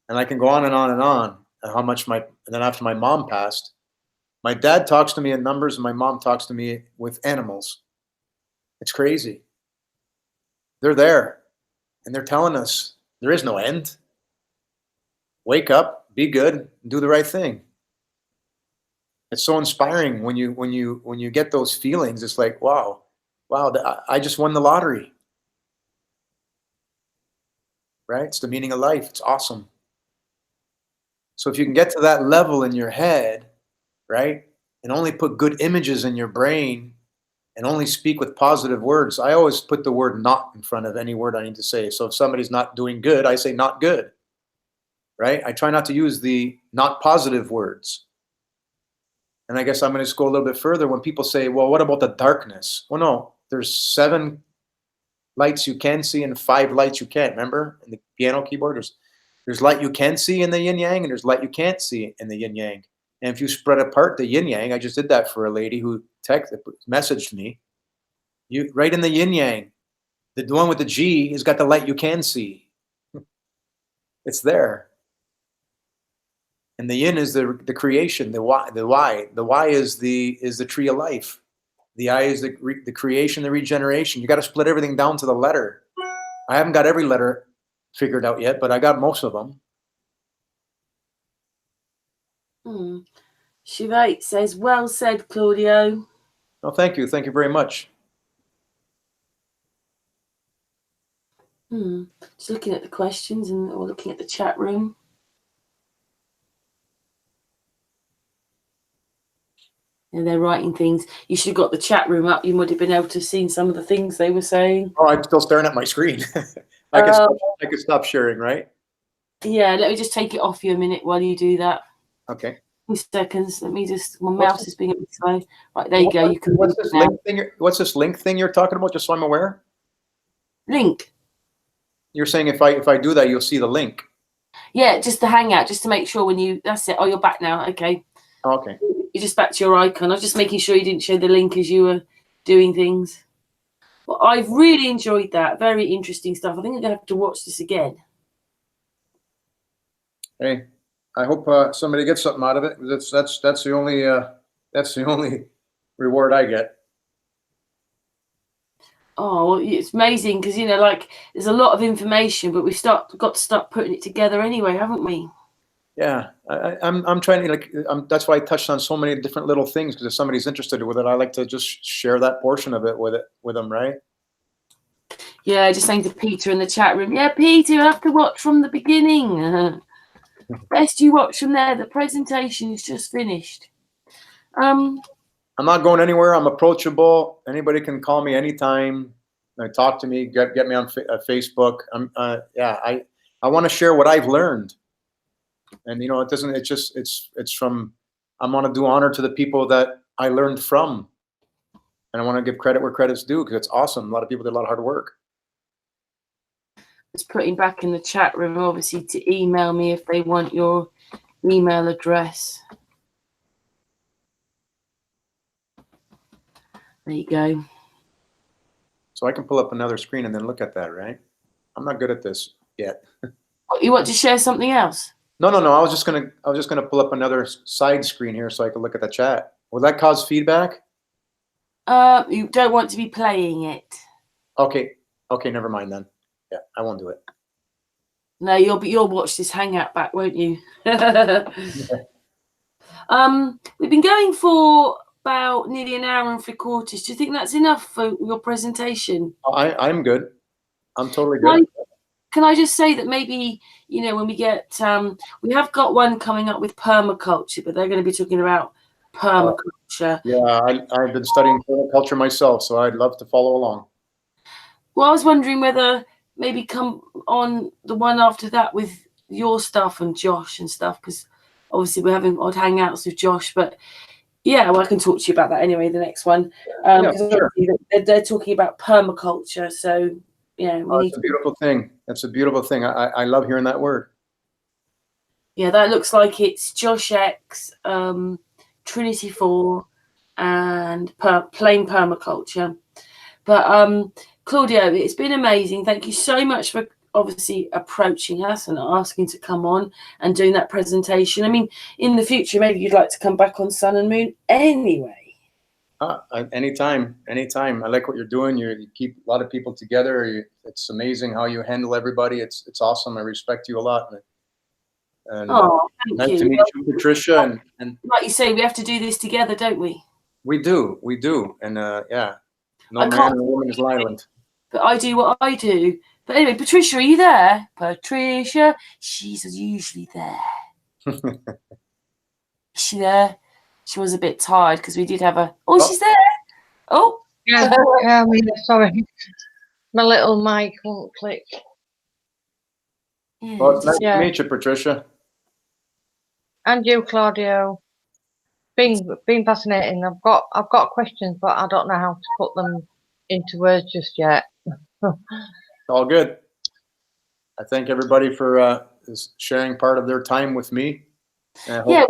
And I can go on and on and on. And then after my mom passed, my dad talks to me in numbers and my mom talks to me with animals. It's crazy. They're there and they're telling us there is no end. Wake up, be good, do the right thing. It's so inspiring when you get those feelings. It's like, wow, I just won the lottery. Right? It's the meaning of life. It's awesome. So if you can get to that level in your head, right, and only put good images in your brain and only speak with positive words. I always put the word not in front of any word I need to say. So if somebody's not doing good, I say not good, right? I try not to use the not positive words. And I guess I'm going to just go a little bit further. When people say, well, what about the darkness? Well, no, there's 7 lights you can see and 5 lights you can't. Remember in the piano keyboard, there's light you can see in the yin yang and there's light you can't see in the yin yang. And if you spread apart the yin yang, I just did that for a lady who messaged me. You right in the yin yang, the one with the G has got the light you can see. It's there. And the yin is the creation. The Y is the tree of life. The I is the creation, the regeneration. You got to split everything down to the letter. I haven't got every letter figured out yet, but I got most of them. Shivate says, well said, Claudio. Oh, thank you. Thank you very much. Just looking at the questions or looking at the chat room. And they're writing things. You should have got the chat room up. You would have been able to have seen some of the things they were saying. Oh, I'm still staring at my screen. I could stop sharing, right? Yeah, let me just take it off you a minute while you do that. Okay. 2 seconds. Let me just. My mouse is being a bit slow. Right, there you go. You can. What's this link thing? What's this link thing you're talking about? Just so I'm aware. Link. You're saying if I do that, you'll see the link. Yeah, just the hangout, just to make sure when you. That's it. Oh, you're back now. Okay. Okay. You're just back to your icon. I was just making sure you didn't show the link as you were doing things. Well, I've really enjoyed that. Very interesting stuff. I think I'm gonna have to watch this again. Hey, I hope somebody gets something out of it. That's the only reward I get. Oh, it's amazing because like there's a lot of information, but we've got to start putting it together anyway, haven't we? Yeah, I'm trying to that's why I touched on so many different little things, because if somebody's interested with it, I like to just share that portion of it with them, right? Yeah, just saying to Peter in the chat room. Yeah, Peter, you have to watch from the beginning. Best you watch from there. The presentation is just finished. I'm not going anywhere. I'm approachable. Anybody can call me anytime. Talk to me. Get me on Facebook. I want to share what I've learned. And it doesn't. It's from. I want to do honor to the people that I learned from, and I want to give credit where credit's due, because it's awesome. A lot of people did a lot of hard work. Just putting back in the chat room, obviously, to email me if they want your email address. There you go. So I can pull up another screen and then look at that, right? I'm not good at this yet. You want to share something else? No. I was just gonna pull up another side screen here so I can look at the chat. Will that cause feedback? You don't want to be playing it. Okay, never mind then. Yeah, I won't do it. No, you'll watch this hangout back, won't you? We've been going for about nearly an hour and 3/4. Do you think that's enough for your presentation? I'm good. I'm totally good. Can I just say that maybe, when we get, we have got one coming up with permaculture, but they're going to be talking about permaculture. Yeah, I've been studying permaculture myself, so I'd love to follow along. Well, I was wondering whether maybe come on the one after that with your stuff and Josh and stuff, because obviously we're having odd hangouts with Josh, but yeah, well, I can talk to you about that anyway, the next one. Sure. They're talking about permaculture, so yeah. It's a beautiful thing. That's a beautiful thing. I love hearing that word. Yeah, that looks like it's Josh X, Trinity 4, and plain permaculture. But Claudio, it's been amazing. Thank you so much for obviously approaching us and asking to come on and doing that presentation. I mean, in the future, maybe you'd like to come back on Sun and Moon anyway. Anytime. I like what you're doing. You keep a lot of people together. It's amazing how you handle everybody. It's awesome. I respect you a lot. And nice to meet you, Patricia. And like you say, we have to do this together, don't we? We do. And yeah, no man or woman is an island. But I do what I do. But anyway, Patricia, are you there? Patricia, she's usually there. Is she there? She was a bit tired because we did have a. Oh, she's there. Oh. Yeah, sorry. My little mic won't click. Yeah, well, it's nice to meet you, Patricia. And you, Claudio. Been fascinating. I've got questions, but I don't know how to put them into words just yet. All good. I thank everybody for sharing part of their time with me. Yeah,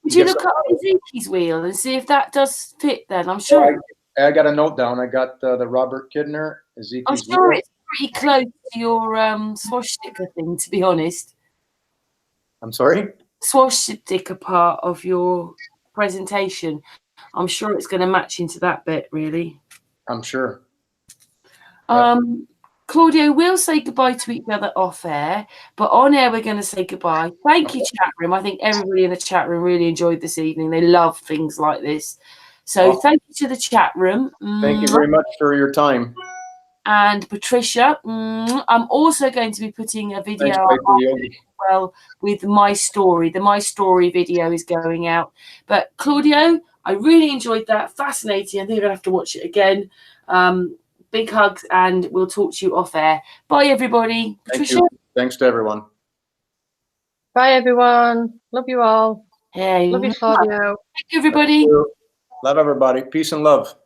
would you look up Ezekiel's wheel and see if that does fit then? I'm sure. I got a note down. I got the Robert Kidner, Ezekiel's I'm sure wheel. it's pretty close to your swastika thing, to be honest. I'm sorry? Swastika part of your presentation. I'm sure it's going to match into that bit, really. I'm sure. Claudio, we'll say goodbye to each other off air, but on air we're going to say goodbye. Thank you, chat room. I think everybody in the chat room really enjoyed this evening. They love things like this. So thank you to the chat room. Thank you very much for your time. And Patricia, I'm also going to be putting a video out as well with my story. The My Story video is going out. But Claudio, I really enjoyed that. Fascinating. I think I'm going to have to watch it again. Big hugs, and we'll talk to you off air. Bye, everybody. Patricia? Thank you. Thanks to everyone. Bye, everyone. Love you all. Hey. Love you, Claudio. Thank you, everybody. Love everybody. Peace and love.